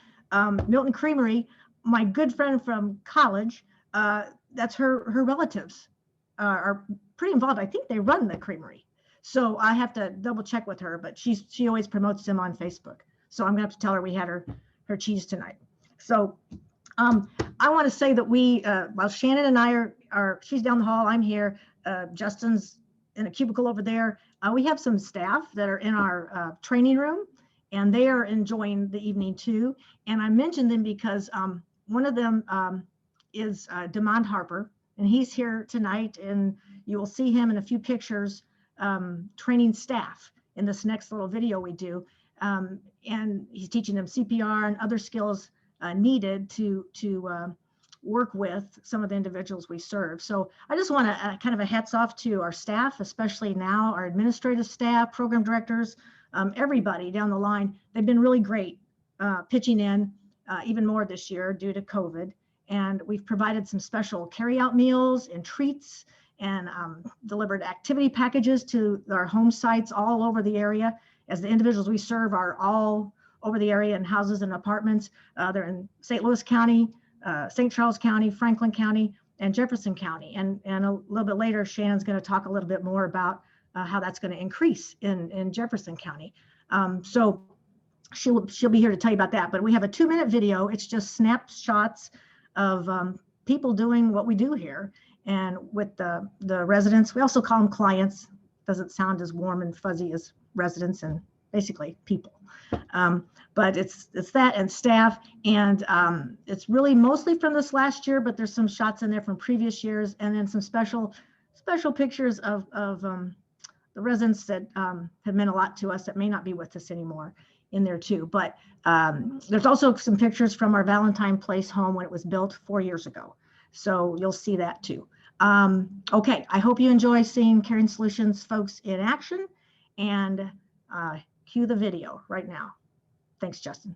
Milton Creamery, my good friend from college, that's her relatives are pretty involved. I think they run the creamery. So I have to double check with her, but she always promotes them on Facebook. So I'm gonna have to tell her we had her cheese tonight. So I want to say that while Shannon and I are, she's down the hall, I'm here, Justin's in a cubicle over there. We have some staff that are in our training room, and they are enjoying the evening too. And I mentioned them because one of them is Demond Harper, and he's here tonight, and you will see him in a few pictures training staff in this next little video we do. And he's teaching them CPR and other skills needed to work with some of the individuals we serve. So I just want to kind of a hats off to our staff, especially now, our administrative staff, program directors, everybody down the line. They've been really great pitching in even more this year due to COVID. And we've provided some special carryout meals and treats and delivered activity packages to our home sites all over the area, as the individuals we serve are all over the area in houses and apartments. They're in St. Louis County, St. Charles County, Franklin County, and Jefferson County. And a little bit later, Shannon's going to talk a little bit more about how that's going to increase in Jefferson County. So she'll be here to tell you about that. But we have a 2-minute video. It's just snapshots of people doing what we do here. And with the residents, we also call them clients. Doesn't sound as warm and fuzzy as residents and basically people. But it's that and staff, and it's really mostly from this last year, but there's some shots in there from previous years, and then some special pictures of the residents that have meant a lot to us that may not be with us anymore. in there too. But there's also some pictures from our Valentine Place home when it was built 4 years ago. So you'll see that too. Okay, I hope you enjoy seeing Caring Solutions folks in action, and cue the video right now. Thanks, Justin.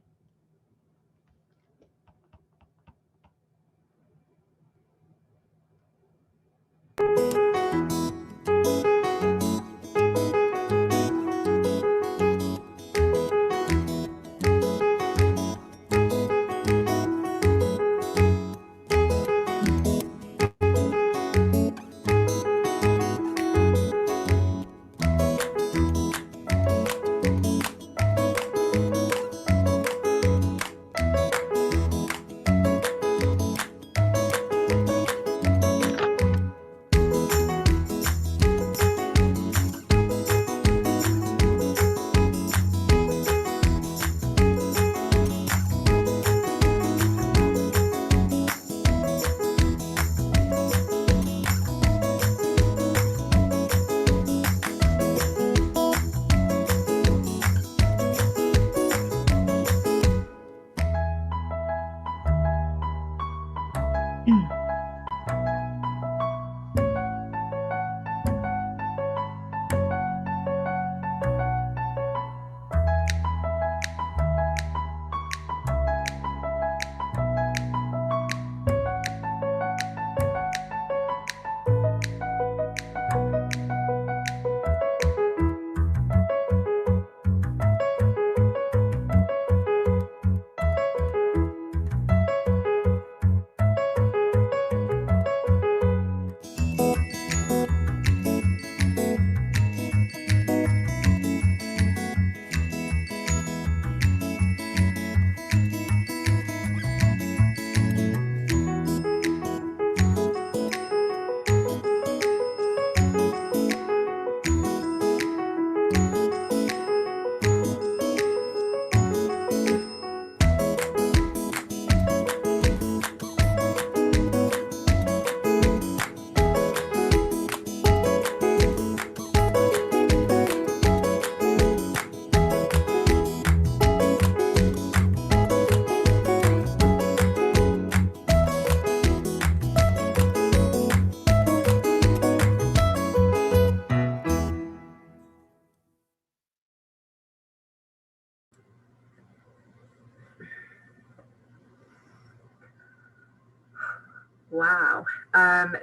Wow.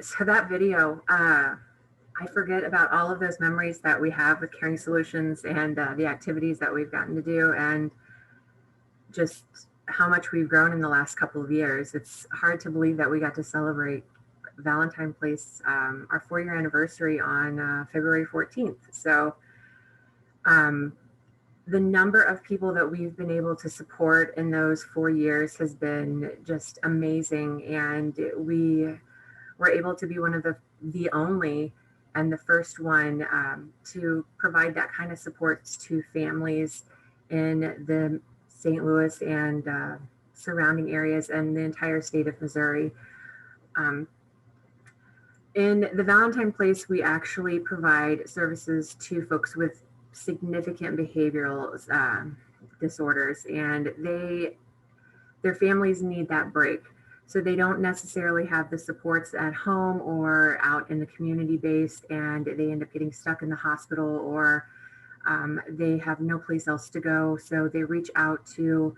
So that video, I forget about all of those memories that we have with Caring Solutions and the activities that we've gotten to do, and just how much we've grown in the last couple of years. It's hard to believe that we got to celebrate Valentine Place, our 4-year anniversary on February 14th. So the number of people that we've been able to support in those 4 years has been just amazing. And we were able to be one of the only and the first one to provide that kind of support to families in the St. Louis and surrounding areas and the entire state of Missouri. In the Valentine Place, we actually provide services to folks with significant behavioral disorders, and their families need that break. So they don't necessarily have the supports at home or out in the community based, and they end up getting stuck in the hospital, or they have no place else to go. So they reach out to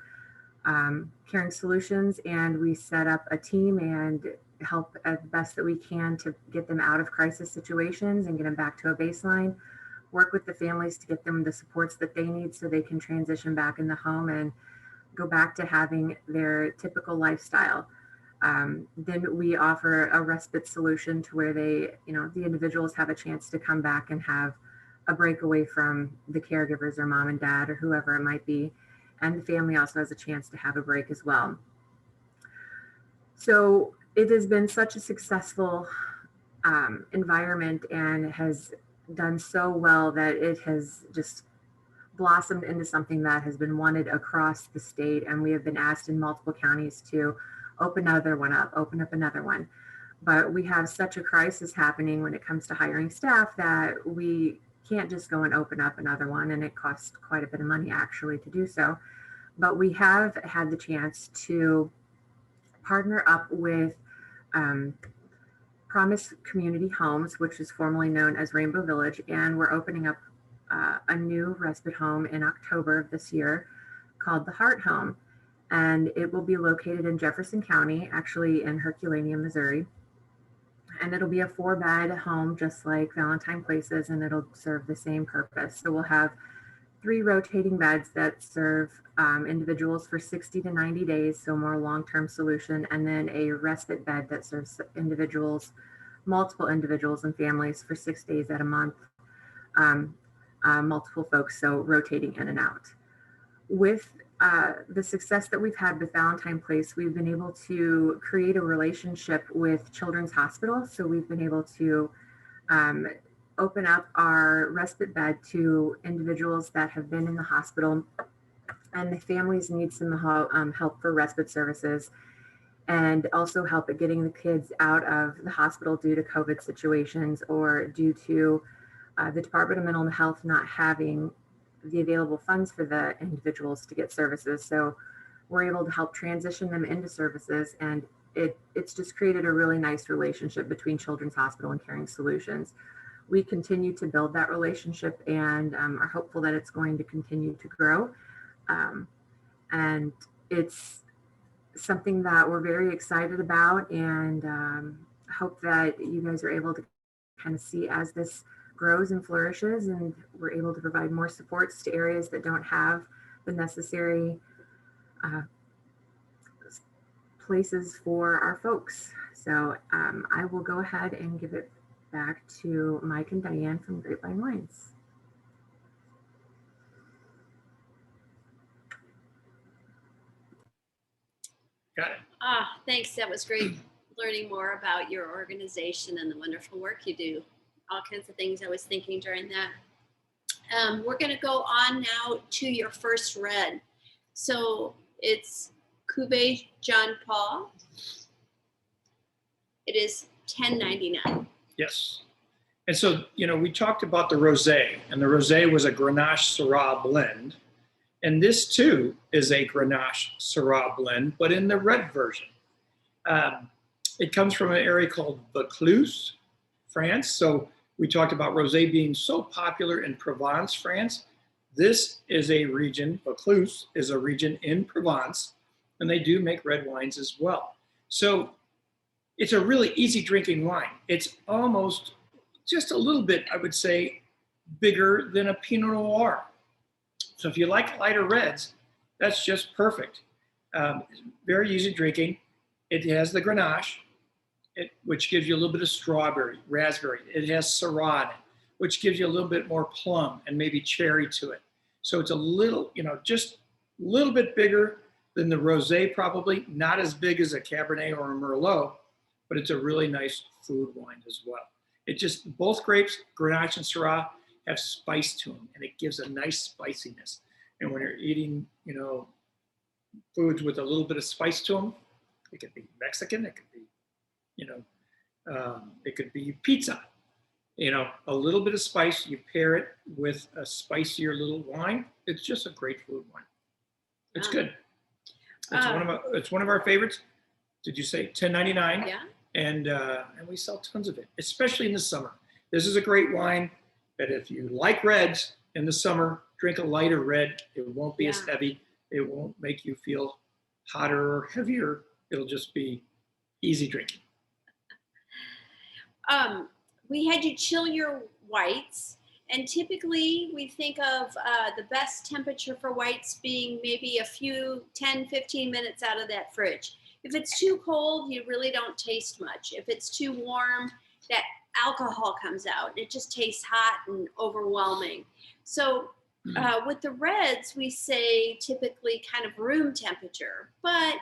Caring Solutions, and we set up a team and help as best that we can to get them out of crisis situations and get them back to a baseline. Work with the families to get them the supports that they need so they can transition back in the home and go back to having their typical lifestyle. Then we offer a respite solution to where the individuals have a chance to come back and have a break away from the caregivers or mom and dad or whoever it might be. And the family also has a chance to have a break as well. So it has been such a successful environment and has done so well that it has just blossomed into something that has been wanted across the state. And we have been asked in multiple counties to open another one up, open up another one. But we have such a crisis happening when it comes to hiring staff that we can't just go and open up another one, and it costs quite a bit of money actually to do so. But we have had the chance to partner up with Promise Community Homes, which is formerly known as Rainbow Village, and we're opening up a new respite home in October of this year called the Heart Home. And it will be located in Jefferson County, actually in Herculaneum, Missouri. And it'll be a 4-bed home, just like Valentine Places, and it'll serve the same purpose. So we'll have 3 rotating beds that serve individuals for 60 to 90 days, so more long-term solution, and then a respite bed that serves individuals, multiple individuals and families for 6 days at a month, multiple folks, so rotating in and out. With the success that we've had with Valentine Place, we've been able to create a relationship with Children's Hospital. So we've been able to open up our respite bed to individuals that have been in the hospital and the families need some help for respite services, and also help at getting the kids out of the hospital due to COVID situations or due to the Department of Mental Health not having the available funds for the individuals to get services. So we're able to help transition them into services, and it's just created a really nice relationship between Children's Hospital and Caring Solutions. We continue to build that relationship and are hopeful that it's going to continue to grow. And it's something that we're very excited about, and hope that you guys are able to kind of see as this grows and flourishes, and we're able to provide more supports to areas that don't have the necessary places for our folks. So I will go ahead and give it back to Mike and Diane from Grapevine Wines. Got it. Thanks. That was great learning more about your organization and the wonderful work you do. All kinds of things I was thinking during that. We're going to go on now to your first red. So it's Cuvée Jean Paul. It is $10.99. Yes. And so, we talked about the rosé, and the rosé was a Grenache Syrah blend. And this too is a Grenache Syrah blend, but in the red version. It comes from an area called Vaucluse, France. So we talked about rosé being so popular in Provence, France. This is a region, Vaucluse is a region in Provence, and they do make red wines as well. So it's a really easy drinking wine. It's almost just a little bit, I would say, bigger than a Pinot Noir. So if you like lighter reds, that's just perfect. Very easy drinking. It has the Grenache, which gives you a little bit of strawberry, raspberry. It has Syrah, which gives you a little bit more plum and maybe cherry to it. So it's a little, just a little bit bigger than the rosé, probably not as big as a Cabernet or a Merlot, but it's a really nice food wine as well. It just, both grapes, Grenache and Syrah, have spice to them, and it gives a nice spiciness. And when you're eating, foods with a little bit of spice to them, it could be Mexican, it could be, it could be pizza. A little bit of spice, you pair it with a spicier little wine. It's just a great food wine. It's good. It's one of our favorites. Did you say $10.99? Yeah. And we sell tons of it, especially in the summer. This is a great wine that if you like reds in the summer, drink a lighter red. It won't be as heavy. It won't make you feel hotter or heavier. It'll just be easy drinking. We had you chill your whites, and typically we think of the best temperature for whites being maybe a few 10-15 minutes out of that fridge. If it's too cold, you really don't taste much. If it's too warm, that alcohol comes out. It just tastes hot and overwhelming. So with the reds, we say typically kind of room temperature, but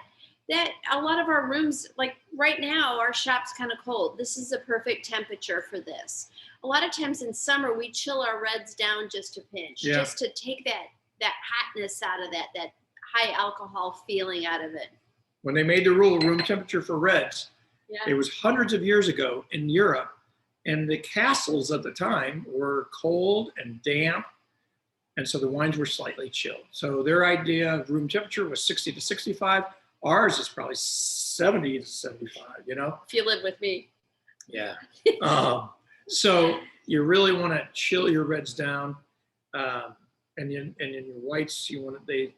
that a lot of our rooms, like right now, our shop's kind of cold. This is a perfect temperature for this. A lot of times in summer, we chill our reds down just a pinch, just to take that hotness out of that high alcohol feeling out of it. When they made the rule room temperature for reds, it was hundreds of years ago in Europe. And the castles at the time were cold and damp, and so the wines were slightly chilled. So their idea of room temperature was 60 to 65. Ours is probably 70 to 75, you know? If you live with me. Yeah. So you really want to chill your reds down, and in your whites, you want they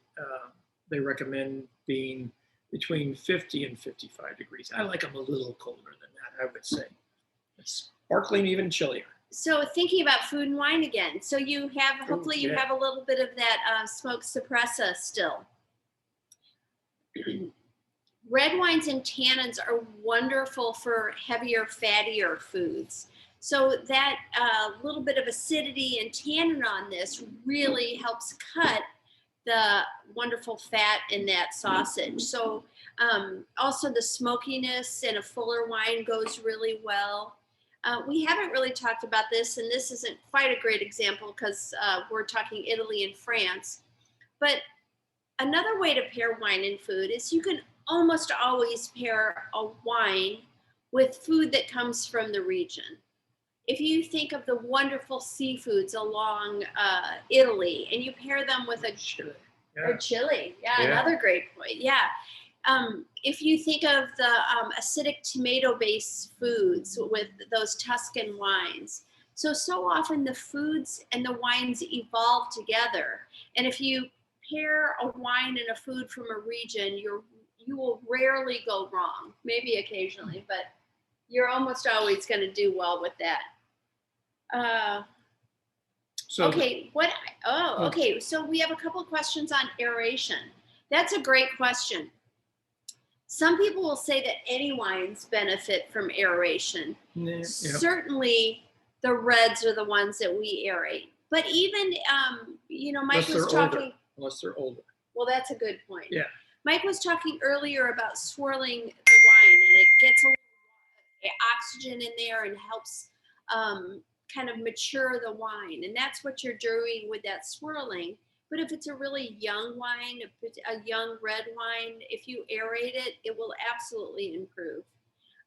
recommend being between 50 and 55 degrees. I like them a little colder than that, I would say. It's sparkling, even chillier. So thinking about food and wine again. So you have, hopefully you yeah. have a little bit of that smoke suppressa still. Red wines and tannins are wonderful for heavier, fattier foods. So that little bit of acidity and tannin on this really helps cut the wonderful fat in that sausage. So also the smokiness in a fuller wine goes really well. We haven't really talked about this, and this isn't quite a great example because we're talking Italy and France. But another way to pair wine and food is you can almost always pair a wine with food that comes from the region. If you think of the wonderful seafoods along Italy and you pair them with a Chili. or chili, yeah, Yeah. another great point. Yeah. If you think of the acidic tomato-based foods with those Tuscan wines, so often the foods and the wines evolve together. And if you pair a wine and a food from a region, you will rarely go wrong. Maybe occasionally, but you're almost always going to do well with that. So Okay, okay. So we have a couple of questions on aeration. That's a great question. Some people will say that any wines benefit from aeration. yeah. Certainly the reds are the ones that we aerate. But even, Mike was talking. Unless they're older. Well, that's a good point. Yeah. Mike was talking earlier about swirling the wine, and it gets a little oxygen in there and helps kind of mature the wine. And that's what you're doing with that swirling. But if it's a really young wine, if it's a young red wine, if you aerate it, it will absolutely improve.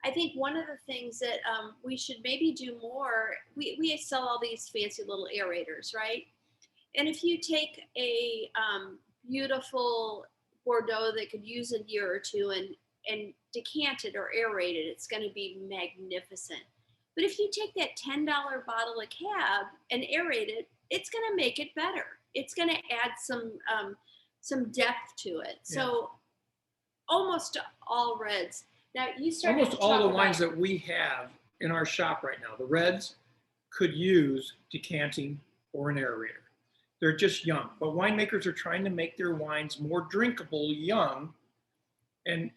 I think one of the things that we should maybe do more, we sell all these fancy little aerators, right? And if you take a beautiful Bordeaux that could use a year or two and decant it or aerate it, it's going to be magnificent. But if you take that $10 bottle of Cab and aerate it, it's going to make it better. It's going to add some depth to it. Yeah. So almost all reds. Now you started Almost to all talk the about, wines that we have in our shop right now, the reds, could use decanting or an aerator. They're just young, but winemakers are trying to make their wines more drinkable young, and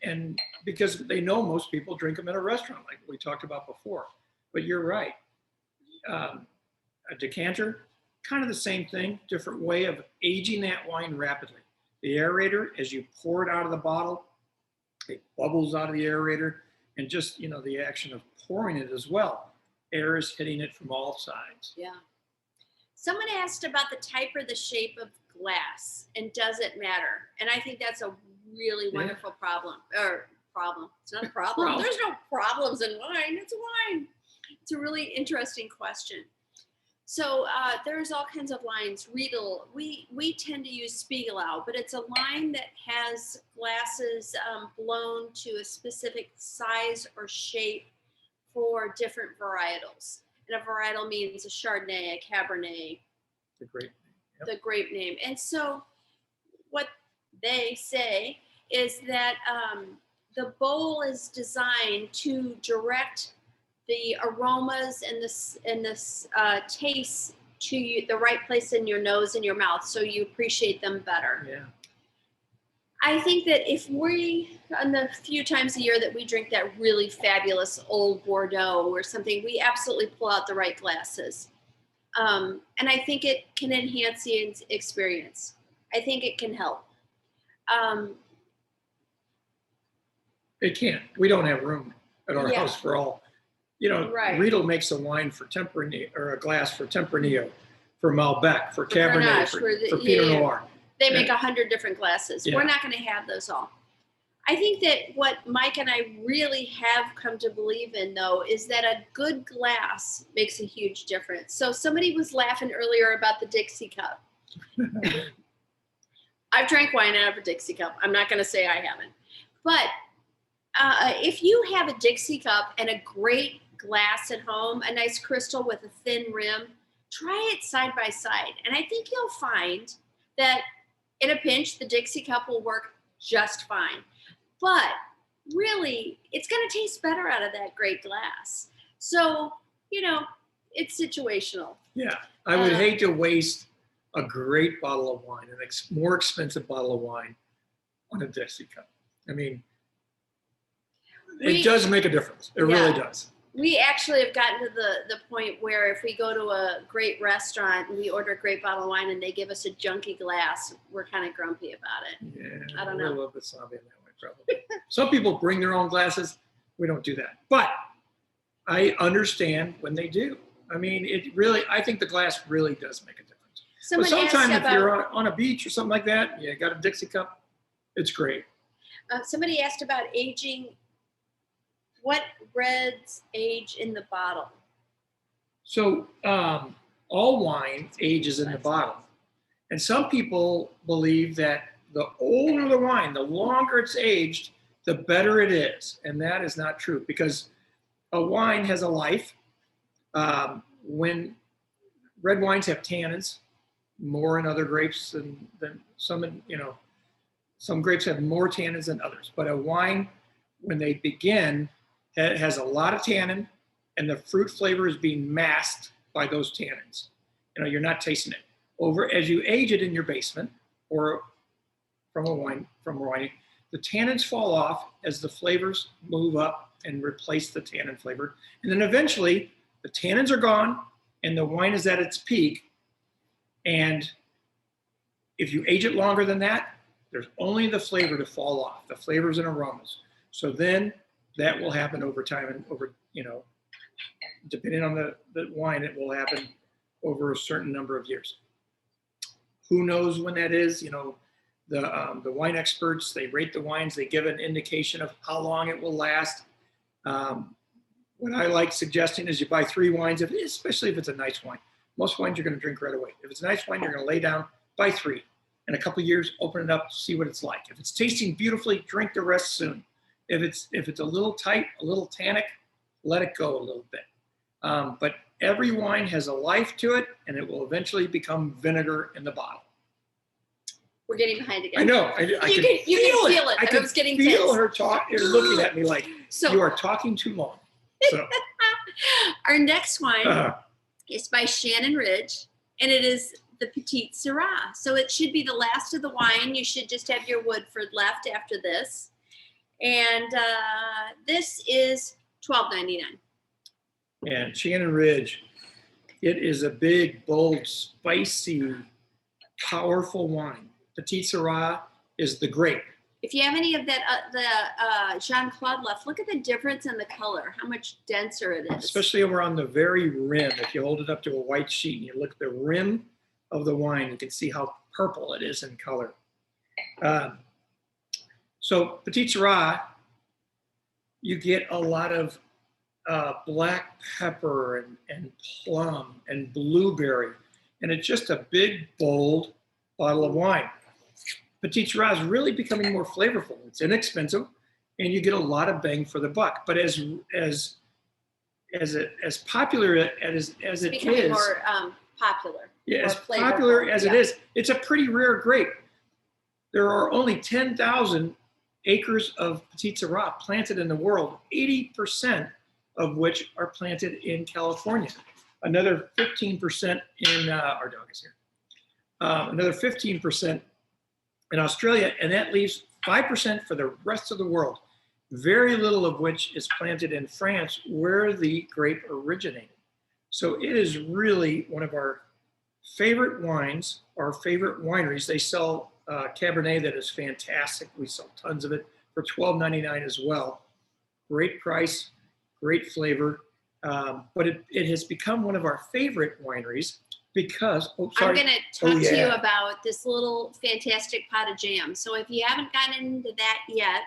because they know most people drink them in a restaurant, like we talked about before. But you're right. A decanter, kind of the same thing, different way of aging that wine rapidly. The aerator, as you pour it out of the bottle, it bubbles out of the aerator, and just, the action of pouring it as well. Air is hitting it from all sides. yeah. Someone asked about the type or the shape of glass, and does it matter? And I think that's a really wonderful problem. It's not a problem. Problem. There's no problems in wine. It's wine. It's a really interesting question. So there's all kinds of lines. Riedel, we tend to use Spiegelau, but it's a line that has glasses blown to a specific size or shape for different varietals. And a varietal means a Chardonnay, a Cabernet, The grape. Yep. the grape name. And so what they say is that the bowl is designed to direct the aromas and the taste to you, the right place in your nose and your mouth, so you appreciate them better. Yeah. I think that if we, on the few times a year that we drink that really fabulous old Bordeaux or something, we absolutely pull out the right glasses. And I think it can enhance the experience. I think it can help. It can't. We don't have room at our Yeah. house for all. Right. Riedel makes a wine for Tempranillo, or a glass for Tempranillo, for Malbec, for Cabernet, Grenache, for for the- Pinot yeah. Noir. They make 100 different glasses. Yeah. We're not going to have those all. I think that what Mike and I really have come to believe in, though, is that a good glass makes a huge difference. So somebody was laughing earlier about the Dixie cup. I've drank wine out of a Dixie cup. I'm not going to say I haven't. But if you have a Dixie cup and a great glass at home, a nice crystal with a thin rim, try it side by side. And I think you'll find that in a pinch, the Dixie cup will work just fine. But really, it's going to taste better out of that great glass. So, it's situational. Yeah, I would hate to waste a great bottle of wine, an more expensive bottle of wine on a Dixie cup. I mean, it does make a difference. It really does. We actually have gotten to the point where if we go to a great restaurant and we order a great bottle of wine and they give us a junky glass, we're kind of grumpy about it. Yeah, I don't we're know. a little bit snobby in that way, probably. Some people bring their own glasses. We don't do that. But I understand when they do. I mean, I think the glass really does make a difference. Someone But sometimes asked if you're on a beach or something like that, you got a Dixie cup, it's great. somebody asked about aging. What reds age in the bottle? So all wine ages in the bottle. And some people believe that the older the wine, the longer it's aged, the better it is. And that is not true because a wine has a life. When red wines have tannins, more in other grapes than some, some grapes have more tannins than others. But a wine, when they begin, it has a lot of tannin, and the fruit flavor is being masked by those tannins. You're not tasting it. As you age it in your basement or from a wine, the tannins fall off as the flavors move up and replace the tannin flavor. And then eventually the tannins are gone and the wine is at its peak. And if you age it longer than that, there's only the flavor to fall off, the flavors and aromas. So then that will happen over time and depending on the wine, it will happen over a certain number of years. Who knows when that is? The wine experts, they rate the wines, they give an indication of how long it will last. What I like suggesting is you buy 3 wines, especially if it's a nice wine. Most wines you're going to drink right away. If it's a nice wine, you're going to lay down, buy 3. In a couple of years, open it up, see what it's like. If it's tasting beautifully, drink the rest soon. If it's a little tight, a little tannic, let it go a little bit. But every wine has a life to it, and it will eventually become vinegar in the bottle. We're getting behind again. I know. I You can can feel it. I I can was getting feel tense. her looking at me like, So you are talking too long. So, our next wine uh, is by Shannon Ridge, and it is the Petite Syrah. So it should be the last of the wine. You should just have your Woodford left after this. And this is $12.99. and Shannon Ridge, it is a big, bold, spicy, powerful wine. Petite Syrah is the grape. If you have any of that, the Jean Claude left, look at the difference in the color, how much denser it is. Especially over on the very rim. If you hold it up to a white sheet and you look at the rim of the wine, you can see how purple it is in color. So Petite Syrah, you get a lot of black pepper and plum and blueberry, and it's just a big, bold bottle of wine. Petite Syrah is really becoming more flavorful. It's inexpensive, and you get a lot of bang for the buck. But as popular as It's it becoming is, more popular. yeah, as more popular flavorful, as it is, it's a pretty rare grape. There are only 10,000 acres of Petite Syrah planted in the world, 80% of which are planted in California. Another 15% in our dog is here. Another 15% in Australia, and that leaves 5% for the rest of the world. Very little of which is planted in France, where the grape originated. So it is really one of our favorite wines, our favorite wineries. They sell Cabernet that is fantastic. We sell tons of it for $12.99 as well. Great price, great flavor. But it has become one of our favorite wineries because, I'm going to talk to you yeah. about this little fantastic pot of jam. So if you haven't gotten into that yet,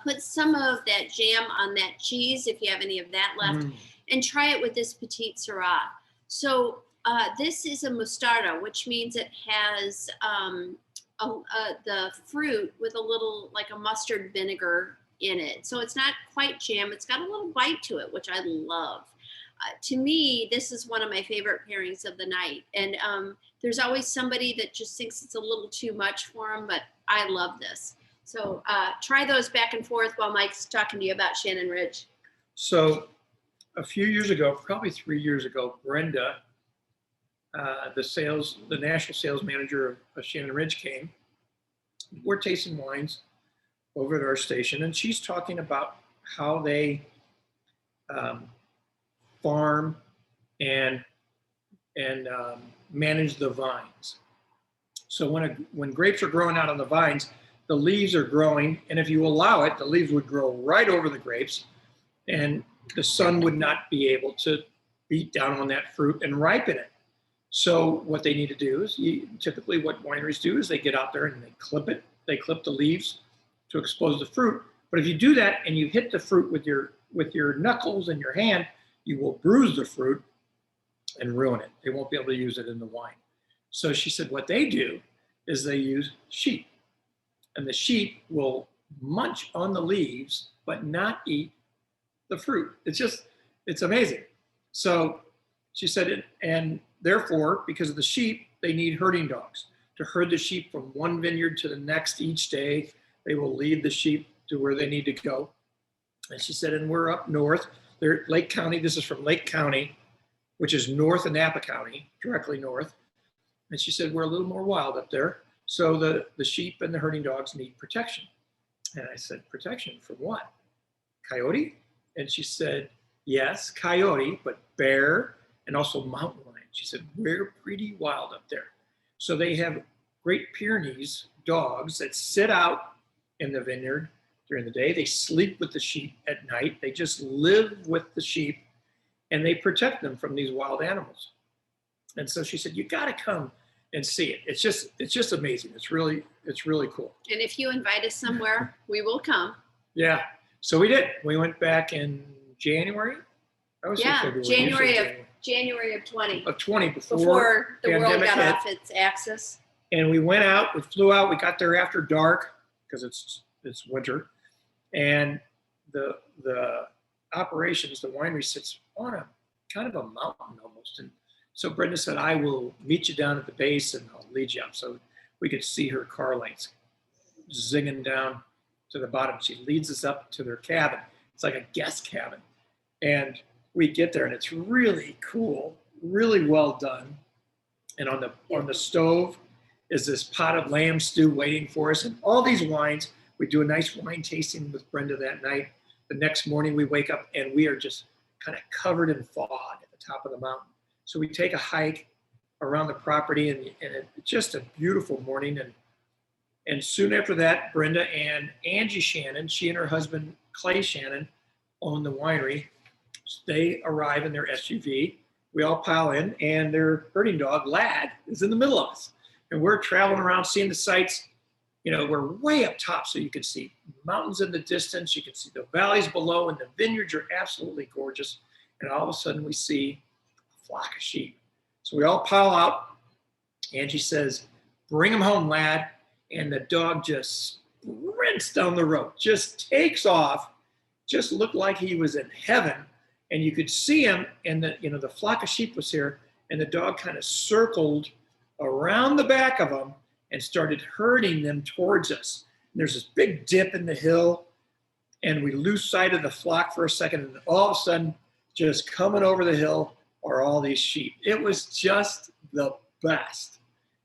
Put some of that jam on that cheese if you have any of that left, and try it with this Petite Sirah. So this is a mostarda, which means it has the fruit with a little like a mustard vinegar in it. So it's not quite jam. It's got a little bite to it, which I love. To me, this is one of my favorite pairings of the night. And there's always somebody that just thinks it's a little too much for them, but I love this. So try those back and forth while Mike's talking to you about Shannon Ridge. So a few years ago, probably 3 years ago, Brenda, the national sales manager of Shannon Ridge came. We're tasting wines over at our station, and she's talking about how they farm and manage the vines. So when grapes are growing out on the vines, the leaves are growing, and if you allow it, the leaves would grow right over the grapes, and the sun would not be able to beat down on that fruit and ripen it. So what they need to do is, typically what wineries do is they get out there and they clip it. They clip the leaves to expose the fruit. But if you do that and you hit the fruit with your knuckles and your hand, you will bruise the fruit and ruin it. They won't be able to use it in the wine. So she said what they do is they use sheep. And the sheep will munch on the leaves, but not eat the fruit. It's amazing. So she said, and therefore, because of the sheep, they need herding dogs to herd the sheep from one vineyard to the next each day. They will lead the sheep to where they need to go. And she said, and we're up north. They're Lake County. This is from Lake County, which is north of Napa County, directly north. And she said, we're a little more wild up there. So the sheep and the herding dogs need protection. And I said, protection from what? Coyote? And she said, yes, coyote, but bear and also mountain lion. She said, we're pretty wild up there. So they have Great Pyrenees dogs that sit out in the vineyard during the day. They sleep with the sheep at night. They just live with the sheep, and they protect them from these wild animals. And so she said, you got to come and see it. It's just amazing. It's really cool. And if you invite us somewhere, we will come. Yeah. So we did. We went back in January. I was January of 20. Of 20 before the world pandemic got hit. off its axis. And we went out, we flew out, we got there after dark because it's winter. And the operations, the winery sits on a kind of a mountain almost. And so Brenda said, I will meet you down at the base and I'll lead you up. So we could see her car lights zinging down to the bottom. She leads us up to their cabin. It's like a guest cabin. And we get there and it's really cool, really well done. And on the stove is this pot of lamb stew waiting for us. And all these wines, we do a nice wine tasting with Brenda that night. The next morning we wake up and we are just kind of covered in fog at the top of the mountain. So we take a hike around the property and it's just a beautiful morning. And soon after that, Brenda and Angie Shannon, she and her husband, Clay Shannon, own the winery. They arrive in their SUV. We all pile in and their herding dog, Lad, is in the middle of us. And we're traveling around seeing the sights. You know, we're way up top so you can see mountains in the distance. You can see the valleys below and the vineyards are absolutely gorgeous. And all of a sudden we see a flock of sheep. So we all pile out. Angie says, bring them home, Lad. And the dog just sprints down the road, just takes off, just looked like he was in heaven. And you could see him, and the flock of sheep was here, and the dog kind of circled around the back of them and started herding them towards us. And there's this big dip in the hill, and we lose sight of the flock for a second, and all of a sudden, just coming over the hill are all these sheep. It was just the best.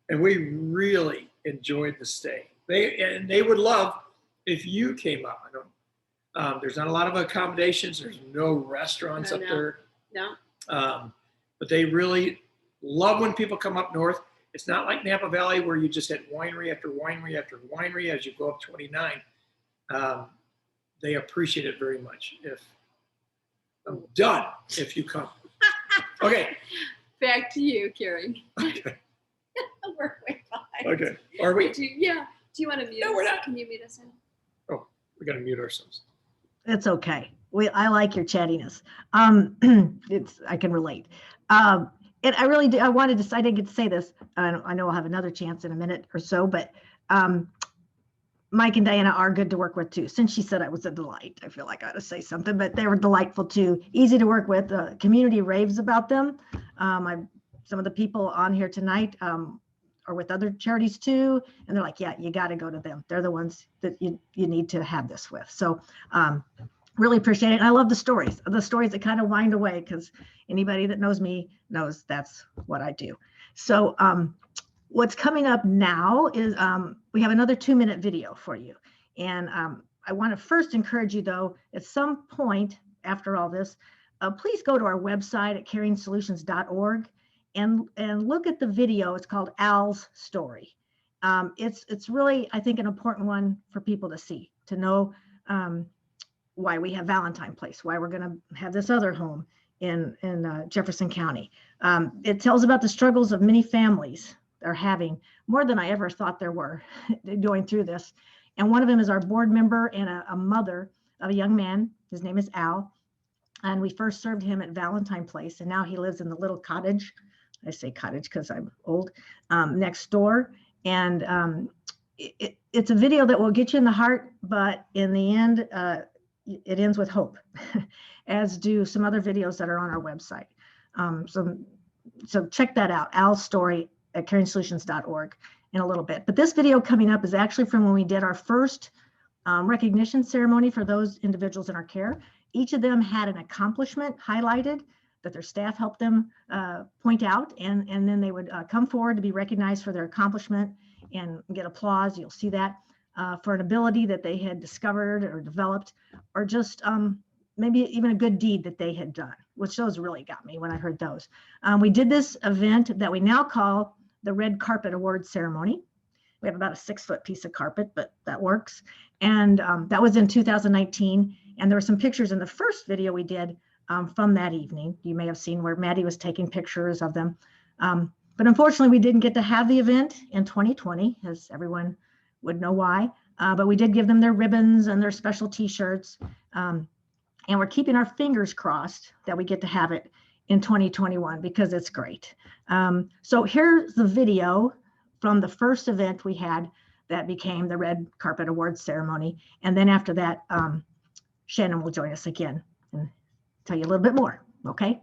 And we really enjoyed the stay. They would love if you came up. There's not a lot of accommodations. There's no restaurants up there. No. But they really love when people come up north. It's not like Napa Valley where you just hit winery after winery after winery as you go up 29. They appreciate it very much. I'm done if you come. Okay. Back to you, Carrie. Okay. We're way behind. Okay. Are we? Do you want to mute us? No, we're not. Can you mute us in? We got to mute ourselves. It's okay. I like your chattiness. I can relate. And I really do. I didn't get to say this. I know I'll have another chance in a minute or so, but Mike and Diana are good to work with too. Since she said I was a delight, I feel like I ought to say something, but they were delightful too. Easy to work with. The community raves about them. Some of the people on here tonight are with other charities too. And they're like, yeah, you got to go to them. They're the ones that you need to have this with. So really appreciate it. And I love the stories that kind of wind away, because anybody that knows me knows that's what I do. So what's coming up now is we have another 2-minute video for you. And I want to first encourage you, though, at some point after all this, please go to our website at caringsolutions.org and look at the video. It's called Al's Story. It's really, I think, an important one for people to see, to know why we have Valentine Place, why we're going to have this other home in Jefferson County. It tells about the struggles of many families are having, more than I ever thought there were going through this. And one of them is our board member and a mother of a young man. His name is Al. And we first served him at Valentine Place. And now he lives in the little cottage. I say cottage because I'm old, next door. And it's a video that will get you in the heart, but in the end, it ends with hope, as do some other videos that are on our website. So check that out, Al's Story at caringsolutions.org in a little bit. But this video coming up is actually from when we did our first recognition ceremony for those individuals in our care. Each of them had an accomplishment highlighted that their staff helped them point out, and then they would come forward to be recognized for their accomplishment and get applause. You'll see that for an ability that they had discovered or developed, or just maybe even a good deed that they had done, which those really got me when I heard those. We did this event that we now call the Red Carpet Awards Ceremony. We have about a 6-foot piece of carpet, but that works. And that was in 2019. And there were some pictures in the first video we did from that evening. You may have seen where Maddie was taking pictures of them. But unfortunately, we didn't get to have the event in 2020, as everyone would know why. But we did give them their ribbons and their special t-shirts. And we're keeping our fingers crossed that we get to have it in 2021, because it's great. So here's the video from the first event we had that became the Red Carpet Awards Ceremony. And then after that, Shannon will join us again and tell you a little bit more, okay?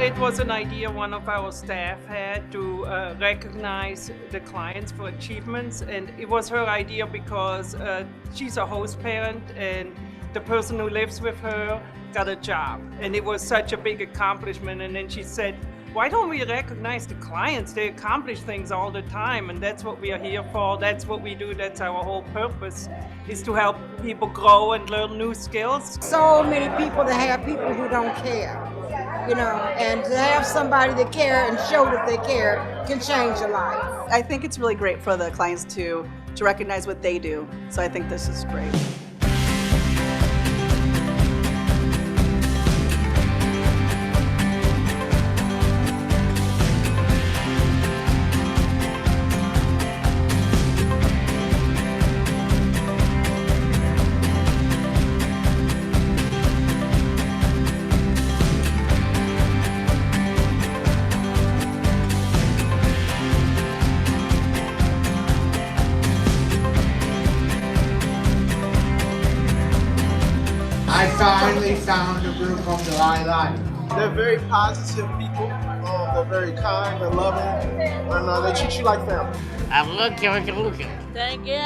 It was an idea one of our staff had to recognize the clients for achievements, and it was her idea because she's a host parent and the person who lives with her got a job, and it was such a big accomplishment. And then she said, why don't we recognize the clients? They accomplish things all the time, and that's what we are here for. That's what we do. That's our whole purpose, is to help people grow and learn new skills. So many people that have people who don't care, you know, and to have somebody that care and show that they care can change your life. I think it's really great for the clients to recognize what they do. So I think this is great. I finally found a group home that I like. They're very positive people. They're very kind, they're loving, and they treat you like family. I'm looking. Thank you.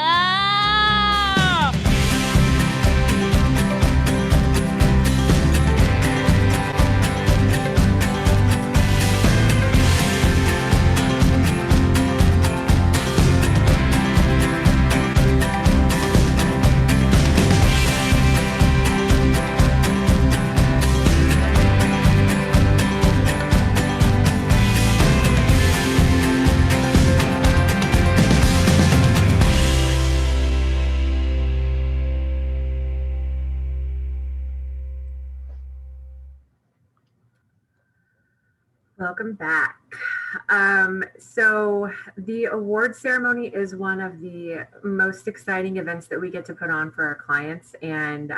Welcome back. So the award ceremony is one of the most exciting events that we get to put on for our clients. And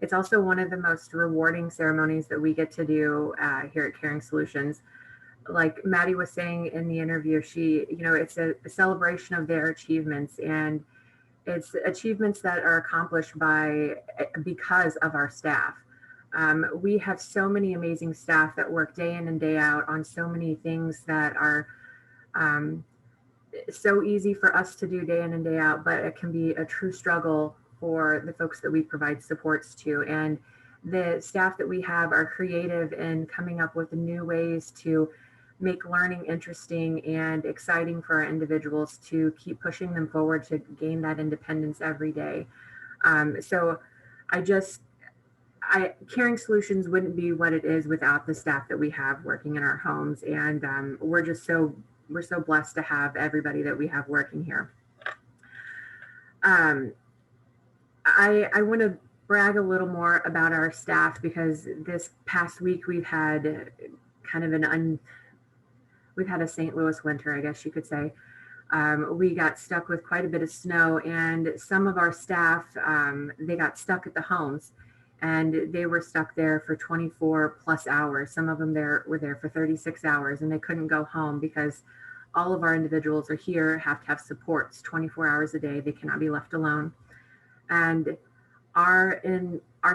it's also one of the most rewarding ceremonies that we get to do here at Caring Solutions. Like Maddie was saying in the interview, it's a celebration of their achievements, and it's achievements that are accomplished because of our staff. We have so many amazing staff that work day in and day out on so many things that are so easy for us to do day in and day out, but it can be a true struggle for the folks that we provide supports to. And the staff that we have are creative in coming up with new ways to make learning interesting and exciting for our individuals, to keep pushing them forward to gain that independence every day. So Caring Solutions wouldn't be what it is without the staff that we have working in our homes. And we're so blessed to have everybody that we have working here. I want to brag a little more about our staff, because this past week we've had kind of we've had a St. Louis winter, I guess you could say. We got stuck with quite a bit of snow, and some of our staff, they got stuck at the homes, and they were stuck there for 24 plus hours. Some of them were there for 36 hours, and they couldn't go home because all of our individuals are here, have to have supports 24 hours a day. They cannot be left alone. And our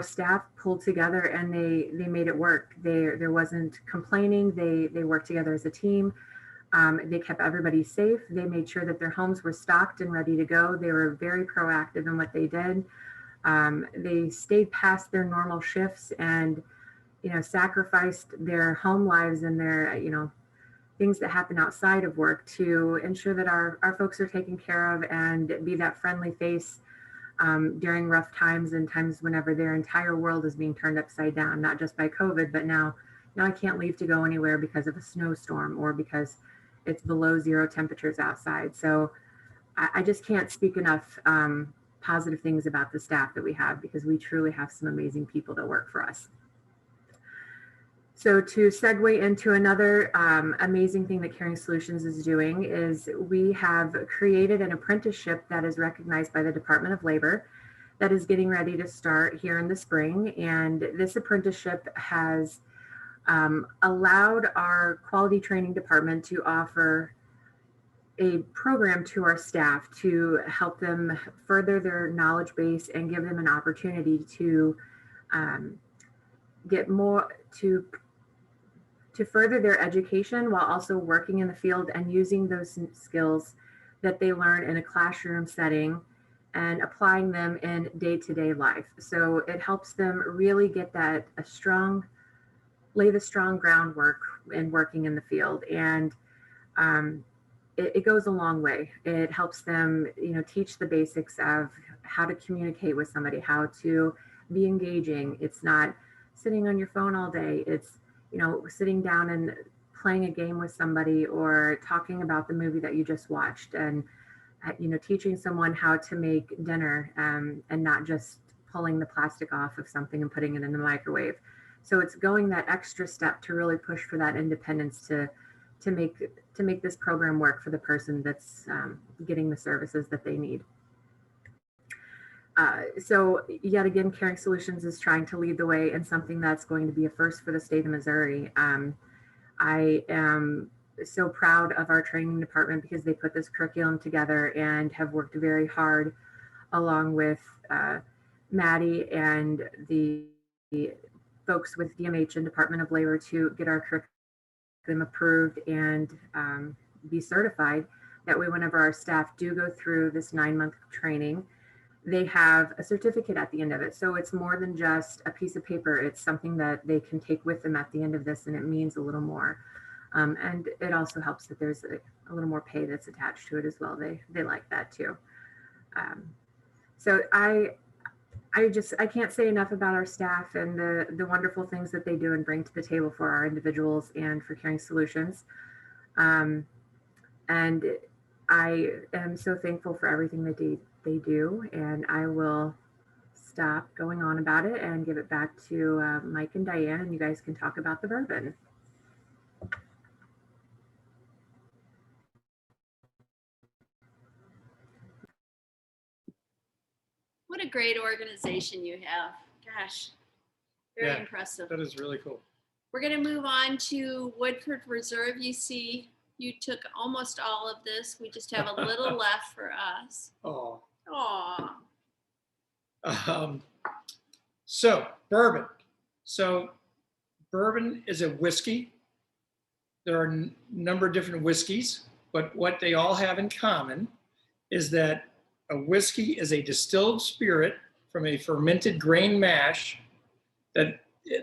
staff pulled together, and they made it work. There wasn't complaining. They worked together as a team. They kept everybody safe. They made sure that their homes were stocked and ready to go. They were very proactive in what they did. They stayed past their normal shifts and, sacrificed their home lives and their, things that happen outside of work to ensure that our folks are taken care of and be that friendly face during rough times and times whenever their entire world is being turned upside down, not just by COVID, but now I can't leave to go anywhere because of a snowstorm or because it's below 0 temperatures outside. So I just can't speak enough positive things about the staff that we have, because we truly have some amazing people that work for us. So to segue into another amazing thing that Caring Solutions is doing is we have created an apprenticeship that is recognized by the Department of Labor that is getting ready to start here in the spring. And this apprenticeship has allowed our quality training department to offer a program to our staff to help them further their knowledge base and give them an opportunity to get more to further their education while also working in the field and using those skills that they learn in a classroom setting and applying them in day-to-day life. So it helps them really get lay the strong groundwork in working in the field. And it goes a long way. It helps them, teach the basics of how to communicate with somebody, how to be engaging. It's not sitting on your phone all day. It's, sitting down and playing a game with somebody or talking about the movie that you just watched, and, teaching someone how to make dinner and not just pulling the plastic off of something and putting it in the microwave. So it's going that extra step to really push for that independence to make this program work for the person that's getting the services that they need. So yet again, Caring Solutions is trying to lead the way in something that's going to be a first for the state of Missouri. I am so proud of our training department because they put this curriculum together and have worked very hard along with Maddie and the folks with DMH and Department of Labor to get our curriculum approved and be certified. That way, whenever our staff do go through this 9-month training, they have a certificate at the end of it. So it's more than just a piece of paper. It's something that they can take with them at the end of this, and it means a little more. And it also helps that there's a little more pay that's attached to it as well. They like that too. So I can't say enough about our staff and the wonderful things that they do and bring to the table for our individuals and for Caring Solutions. And I am so thankful for everything that they do, and I will stop going on about it and give it back to Mike and Diane, and you guys can talk about the bourbon. What a great organization you have. Gosh, very Yeah. impressive. That is really cool. We're going to move on to Woodford Reserve. You see, you took almost all of this. We just have a little left for us. Oh. Aw. So bourbon. So bourbon is a whiskey. There are a number of different whiskeys, but what they all have in common is that a whiskey is a distilled spirit from a fermented grain mash that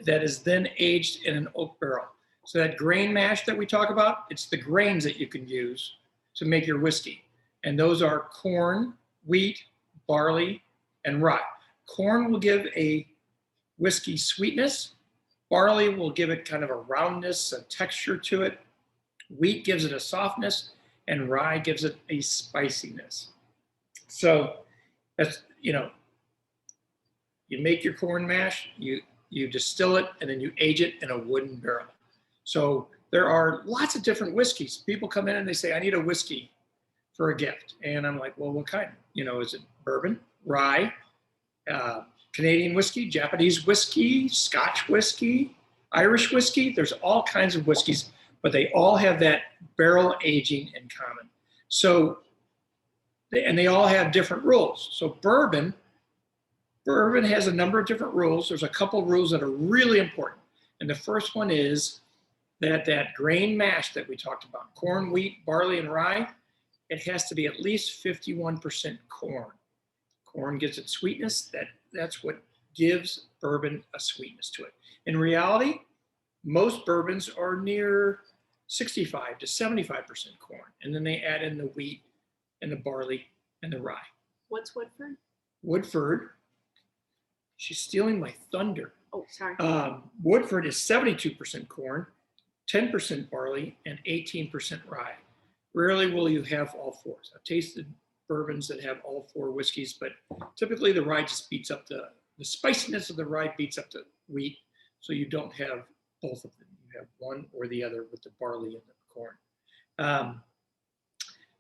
is then aged in an oak barrel. So that grain mash that we talk about, it's the grains that you can use to make your whiskey. And those are corn, wheat, barley, and rye. Corn will give a whiskey sweetness. Barley will give it kind of a roundness, a texture to it. Wheat gives it a softness, and rye gives it a spiciness. So that's, you make your corn mash, you distill it, and then you age it in a wooden barrel. So there are lots of different whiskeys. People come in and they say, I need a whiskey for a gift. And I'm like, well, what kind? Is it bourbon, rye, Canadian whiskey, Japanese whiskey, Scotch whiskey, Irish whiskey? There's all kinds of whiskeys, but they all have that barrel aging in common. So, and they all have different rules. So bourbon has a number of different rules. There's a couple rules that are really important. And the first one is that grain mash that we talked about, corn, wheat, barley, and rye, it has to be at least 51% corn. Corn gives it sweetness. That's what gives bourbon a sweetness to it. In reality, most bourbons are near 65 to 75% corn. And then they add in the wheat and the barley and the rye. What's Woodford? Woodford, she's stealing my thunder. Oh, sorry. Woodford is 72% corn, 10% barley, and 18% rye. Rarely will you have all four. I've tasted bourbons that have all four whiskeys, but typically the rye just beats up the spiciness of the rye beats up the wheat, so you don't have both of them. You have one or the other with the barley and the corn.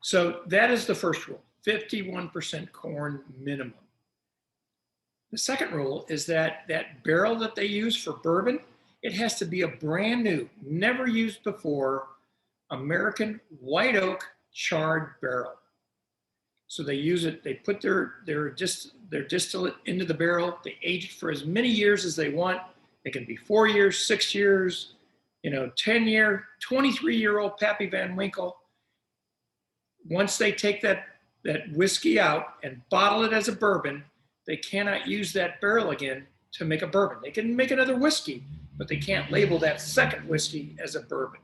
So that is the first rule, 51% corn minimum. The second rule is that barrel that they use for bourbon, it has to be a brand new, never used before, American white oak charred barrel. So they use it, they put their distillate into the barrel, they age it for as many years as they want. It can be 4 years, 6 years, 10-year, 23-year-old Pappy Van Winkle. Once they take that whiskey out and bottle it as a bourbon, they cannot use that barrel again to make a bourbon. They can make another whiskey, but they can't label that second whiskey as a bourbon.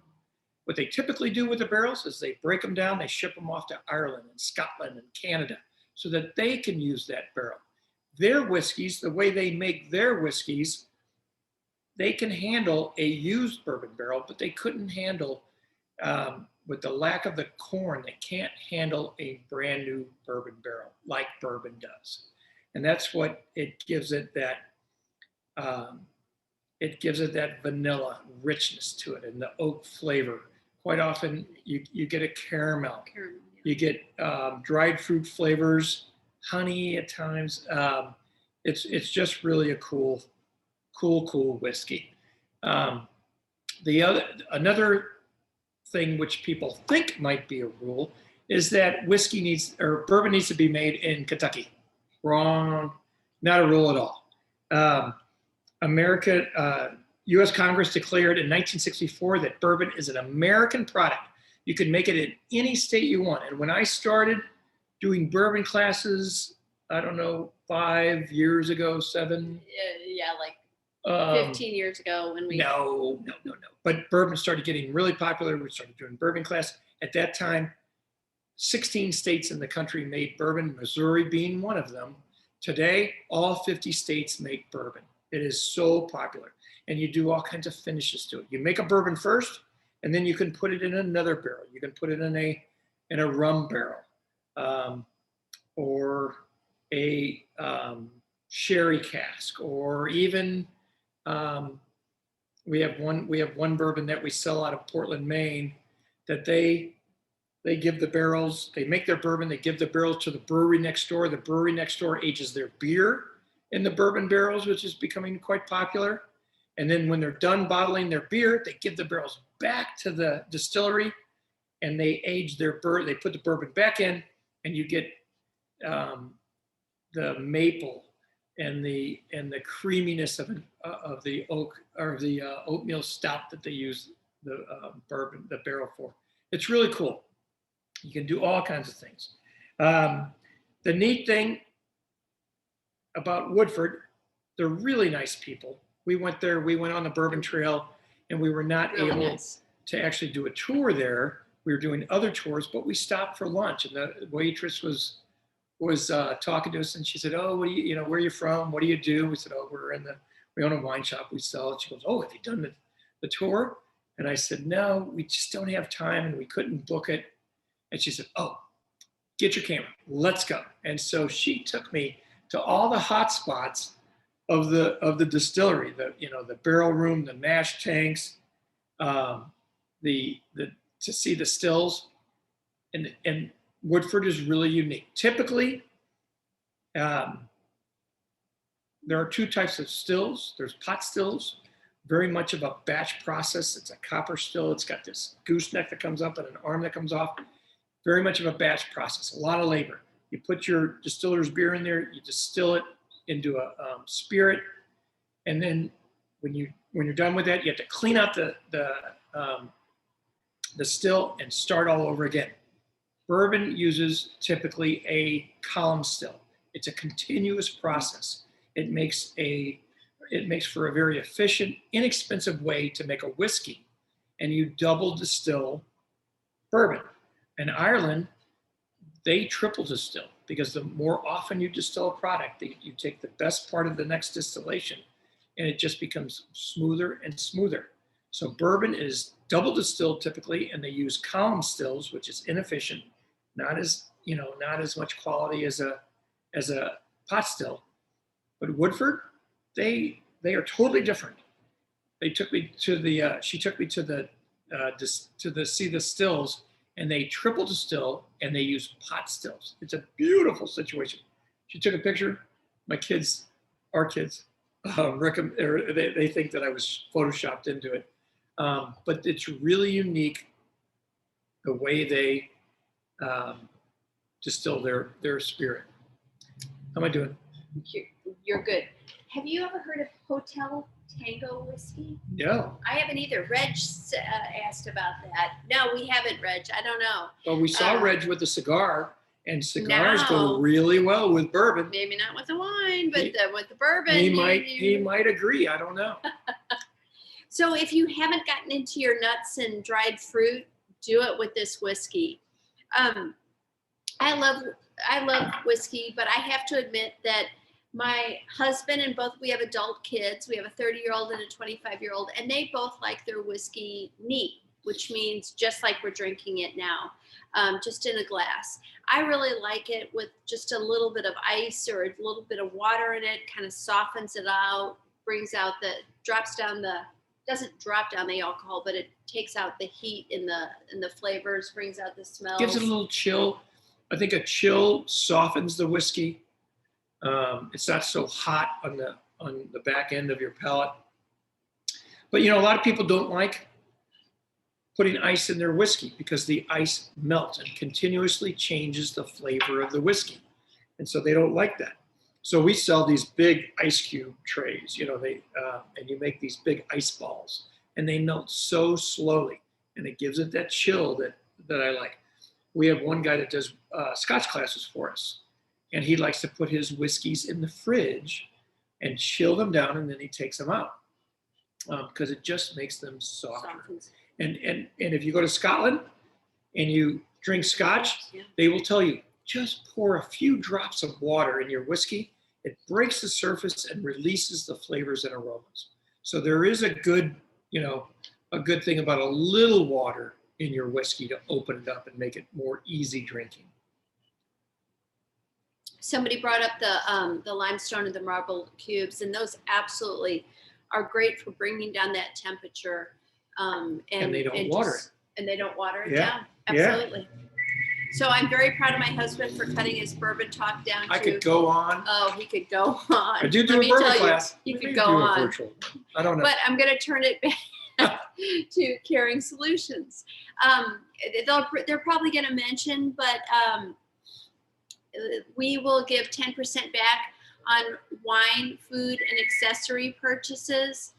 What they typically do with the barrels is they break them down, they ship them off to Ireland and Scotland and Canada so that they can use that barrel. Their whiskeys, the way they make their whiskeys, they can handle a used bourbon barrel, but they couldn't handle, with the lack of the corn, they can't handle a brand new bourbon barrel like bourbon does. And that's what it gives it that vanilla richness to it and the oak flavor. Quite often you get a caramel. You get dried fruit flavors, honey at times. It's just really a cool whiskey. Another thing which people think might be a rule is that bourbon needs to be made in Kentucky. Wrong, not a rule at all. U.S. Congress declared in 1964 that bourbon is an American product. You can make it in any state you want. And when I started doing bourbon classes, I don't know, 5 years ago, 7. Yeah, like 15 years ago when we. No. But bourbon started getting really popular. We started doing bourbon class. At that time, 16 states in the country made bourbon, Missouri being one of them. Today, all 50 states make bourbon. It is so popular. And you do all kinds of finishes to it. You make a bourbon first, and then you can put it in another barrel. You can put it in a rum barrel, or a sherry cask, or even we have one bourbon that we sell out of Portland, Maine, that they they give the barrels, they make their bourbon, they give the barrels to the brewery next door. The brewery next door ages their beer in the bourbon barrels, which is becoming quite popular. And then when they're done bottling their beer, they give the barrels back to the distillery and they age their bourbon. They put the bourbon back in, and you get the maple and the creaminess of the oak or the oatmeal stout that they use the bourbon, the barrel for. It's really cool. You can do all kinds of things. The neat thing about Woodford, they're really nice people. We went there, we went on the Bourbon Trail, and we were not able to actually do a tour there. We were doing other tours, but we stopped for lunch, and the waitress was talking to us, and she said, "Oh, what do you where are you from? What do you do?" We said, "Oh, we own a wine shop. We sell it." She goes, "Oh, have you done the tour?" And I said, "No, we just don't have time, and we couldn't book it." And she said, "Oh, get your camera. Let's go." And so she took me to all the hot spots of the distillery, the barrel room, the mash tanks, to see the stills, and Woodford is really unique. Typically, there are two types of stills. There's pot stills, very much of a batch process. It's a copper still. It's got this gooseneck that comes up and an arm that comes off. Very much of a batch process, a lot of labor. You put your distiller's beer in there, you distill it into a spirit, and then when you're done with that, you have to clean out the still and start all over again. Bourbon uses typically a column still. It's a continuous process. It makes for a very efficient, inexpensive way to make a whiskey, and you double distill bourbon. In Ireland, they triple distill, because the more often you distill a product, you take the best part of the next distillation, and it just becomes smoother and smoother. So bourbon is double distilled typically, and they use column stills, which is inefficient, not as much quality as a pot still. But Woodford, they are totally different. They took me to she took me to see the stills, and they triple distill, and they use pot stills. It's a beautiful situation. She took a picture. Our kids, they think that I was photoshopped into it. But it's really unique the way they distill their spirit. How am I doing? You're good. Have you ever heard of Hotel Tango whiskey? No. I haven't either. Reg asked about that. No, we haven't, Reg. I don't know. Well, we saw Reg with a cigar, and cigars go really well with bourbon. Maybe not with the wine, but with the bourbon. He might agree. I don't know. So if you haven't gotten into your nuts and dried fruit, do it with this whiskey. I love whiskey, but I have to admit that my husband and we have adult kids. We have a 30-year-old and a 25-year-old, and they both like their whiskey neat, which means just like we're drinking it now, just in a glass. I really like it with just a little bit of ice or a little bit of water in it, kind of softens it out, doesn't drop down the alcohol, but it takes out the heat in the flavors, brings out the smells. Gives it a little chill. I think a chill softens the whiskey. It's not so hot on the back end of your palate. But a lot of people don't like putting ice in their whiskey because the ice melts and continuously changes the flavor of the whiskey. And so they don't like that. So we sell these big ice cube trays, and you make these big ice balls, and they melt so slowly, and it gives it that chill that I like. We have one guy that does Scotch classes for us, and he likes to put his whiskeys in the fridge and chill them down, and then he takes them out because it just makes them softer. And if you go to Scotland and you drink Scotch, they will tell you, just pour a few drops of water in your whiskey. It breaks the surface and releases the flavors and aromas. So there is a good thing about a little water in your whiskey to open it up and make it more easy drinking. Somebody brought up the limestone and the marble cubes, and those absolutely are great for bringing down that temperature. And they don't water it. And they don't water it down. Absolutely. So I'm very proud of my husband for cutting his bourbon talk down to. I could go on. Oh, he could go on. I do Let a me bourbon tell you, class. You We could may go do a on. virtual. I don't know. But I'm going to turn it back to Caring Solutions. They're probably going to mention, but we will give 10% back on wine, food, and accessory purchases.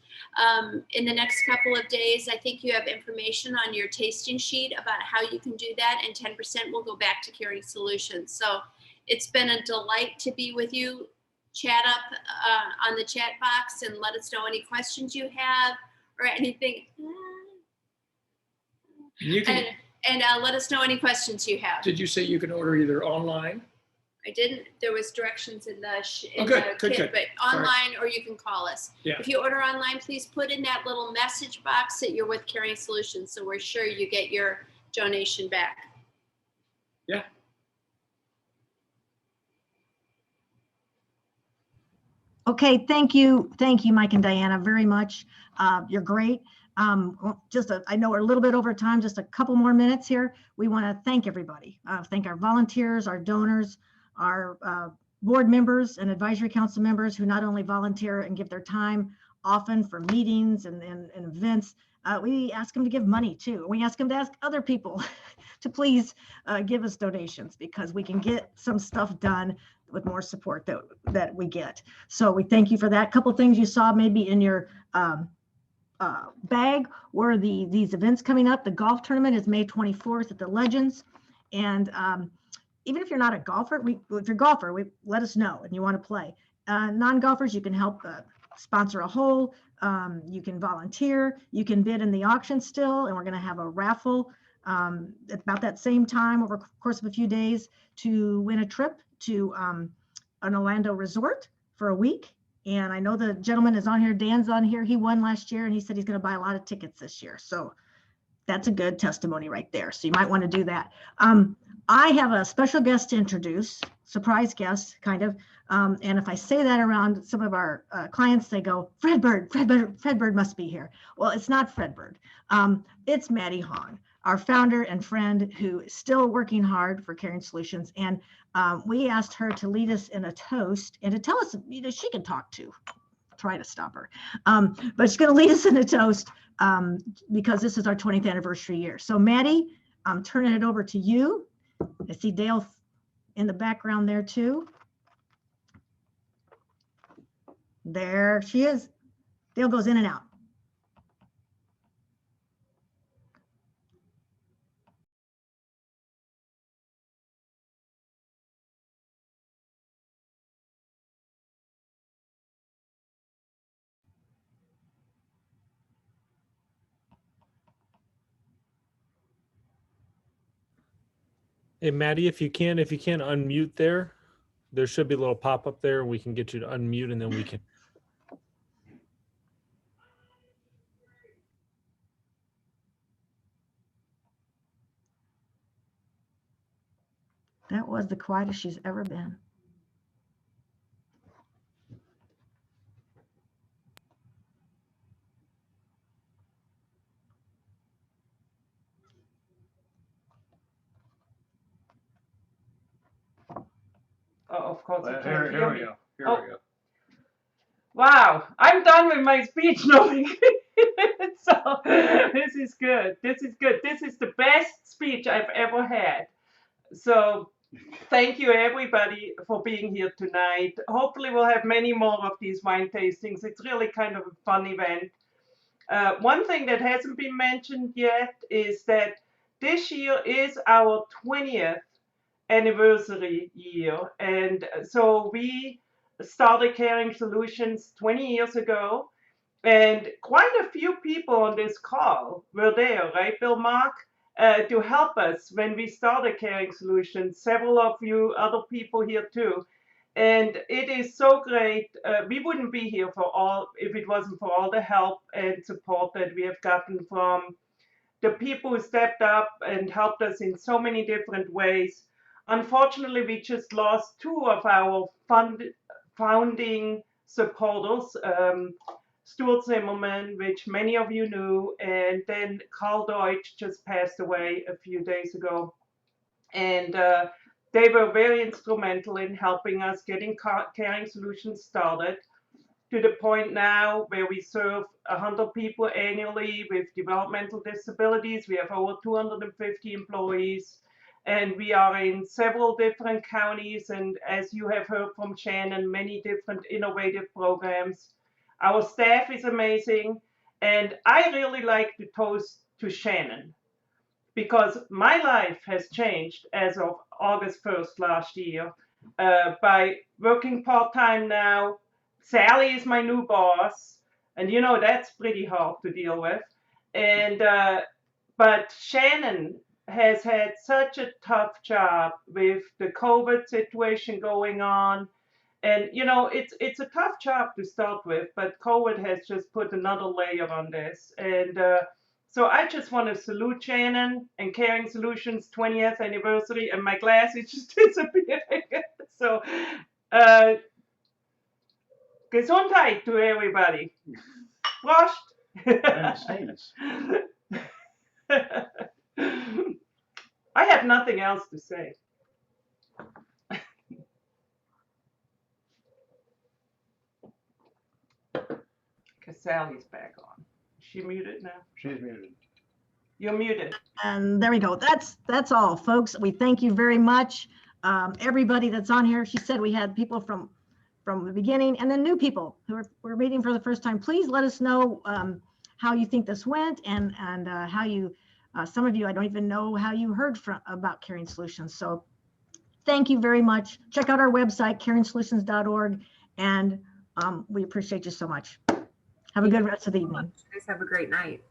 In the next couple of days, I think you have information on your tasting sheet about how you can do that, and 10% will go back to Caring Solutions. So it's been a delight to be with you. Chat up on the chat box and let us know any questions you have or anything. You can, and let us know any questions you have. did you say you can order either online? I didn't. There was directions in the Good. kit, but Sorry. online or you can call us. Yeah. If you order online, please put in that little message box that you're with Caring Solutions, so we're sure you get your donation back. Yeah. Okay, thank you, Mike and Diana, very much. You're great. I know we're a little bit over time, just a couple more minutes here. We want to thank everybody. Thank our volunteers, our donors, our board members and advisory council members who not only volunteer and give their time often for meetings and events. We ask them to give money too. We ask them to ask other people to please give us donations, because we can get some stuff done with more support that we get. So we thank you for that. Couple things you saw maybe in your bag were these events coming up. The golf tournament is May 24th at the Legends. And even if you're not a golfer, if you're a golfer, let us know and you want to play. Non-golfers, you can help sponsor a hole. You can volunteer. You can bid in the auction still. And we're going to have a raffle at about that same time over the course of a few days to win a trip to an Orlando resort for a week. And I know the gentleman is on here, Dan's on here. He won last year and he said he's going to buy a lot of tickets this year. So that's a good testimony right there. So you might want to do that. I have a special guest to introduce, surprise guest, kind of. And if I say that around some of our clients, they go, Fredbird must be here. Well, it's not Fredbird. It's Maddie Hong, our founder and friend who is still working hard for Caring Solutions. And we asked her to lead us in a toast and to tell us, she can talk too. Try to stop her. But she's going to lead us in a toast because this is our 20th anniversary year. So Maddie, I'm turning it over to you. I see Dale in the background there too. There she is. Dale goes in and out. Hey, Maddie, if you can unmute there, there should be a little pop-up there. We can get you to unmute and then we can. That was the quietest she's ever been. Oh, of course, you can't Here hear we me. go. Here Oh. we go. Wow, I'm done with my speech noting. So this is good. This is good. This is the best speech I've ever had. So thank you everybody for being here tonight. Hopefully we'll have many more of these wine tastings. It's really kind of a fun event. One thing that hasn't been mentioned yet is that this year is our 20th anniversary year. And so we started Caring Solutions 20 years ago. And quite a few people on this call were there, right, Bill, Mark, to help us when we started Caring Solutions. Several of you other people here too. And it is so great. We wouldn't be here if it wasn't for all the help and support that we have gotten from the people who stepped up and helped us in so many different ways. Unfortunately, we just lost two of our founding supporters. Stuart Zimmerman, which many of you knew, and then Carl Deutsch just passed away a few days ago. And they were very instrumental in helping us getting Caring Solutions started, to the point now where we serve 100 people annually with developmental disabilities. We have over 250 employees, and we are in several different counties. And as you have heard from Shannon, many different innovative programs. Our staff is amazing. And I really like to toast to Shannon, because my life has changed as of August 1st last year by working part-time now. Sally is my new boss, and you know that's pretty hard to deal with. And but Shannon has had such a tough job with the COVID situation going on. And you know, it's a tough job to start with, but COVID has just put another layer on this. And so I just want to salute Shannon and Caring Solutions 20th anniversary, and my glass is just disappearing. So Gesundheit to everybody. Prost. I have nothing else to say. Because Sally's back on. Is she muted now? She's muted. You're muted. And there we go. That's all, folks. We thank you very much. Everybody that's on here. She said we had people from the beginning, and then new people who were meeting for the first time. Please let us know how you think this went, and how you, some of you, I don't even know how you heard about Caring Solutions. So thank you very much. Check out our website, caringsolutions.org, and we appreciate you so much. Have a good rest of the evening. You guys have a great night.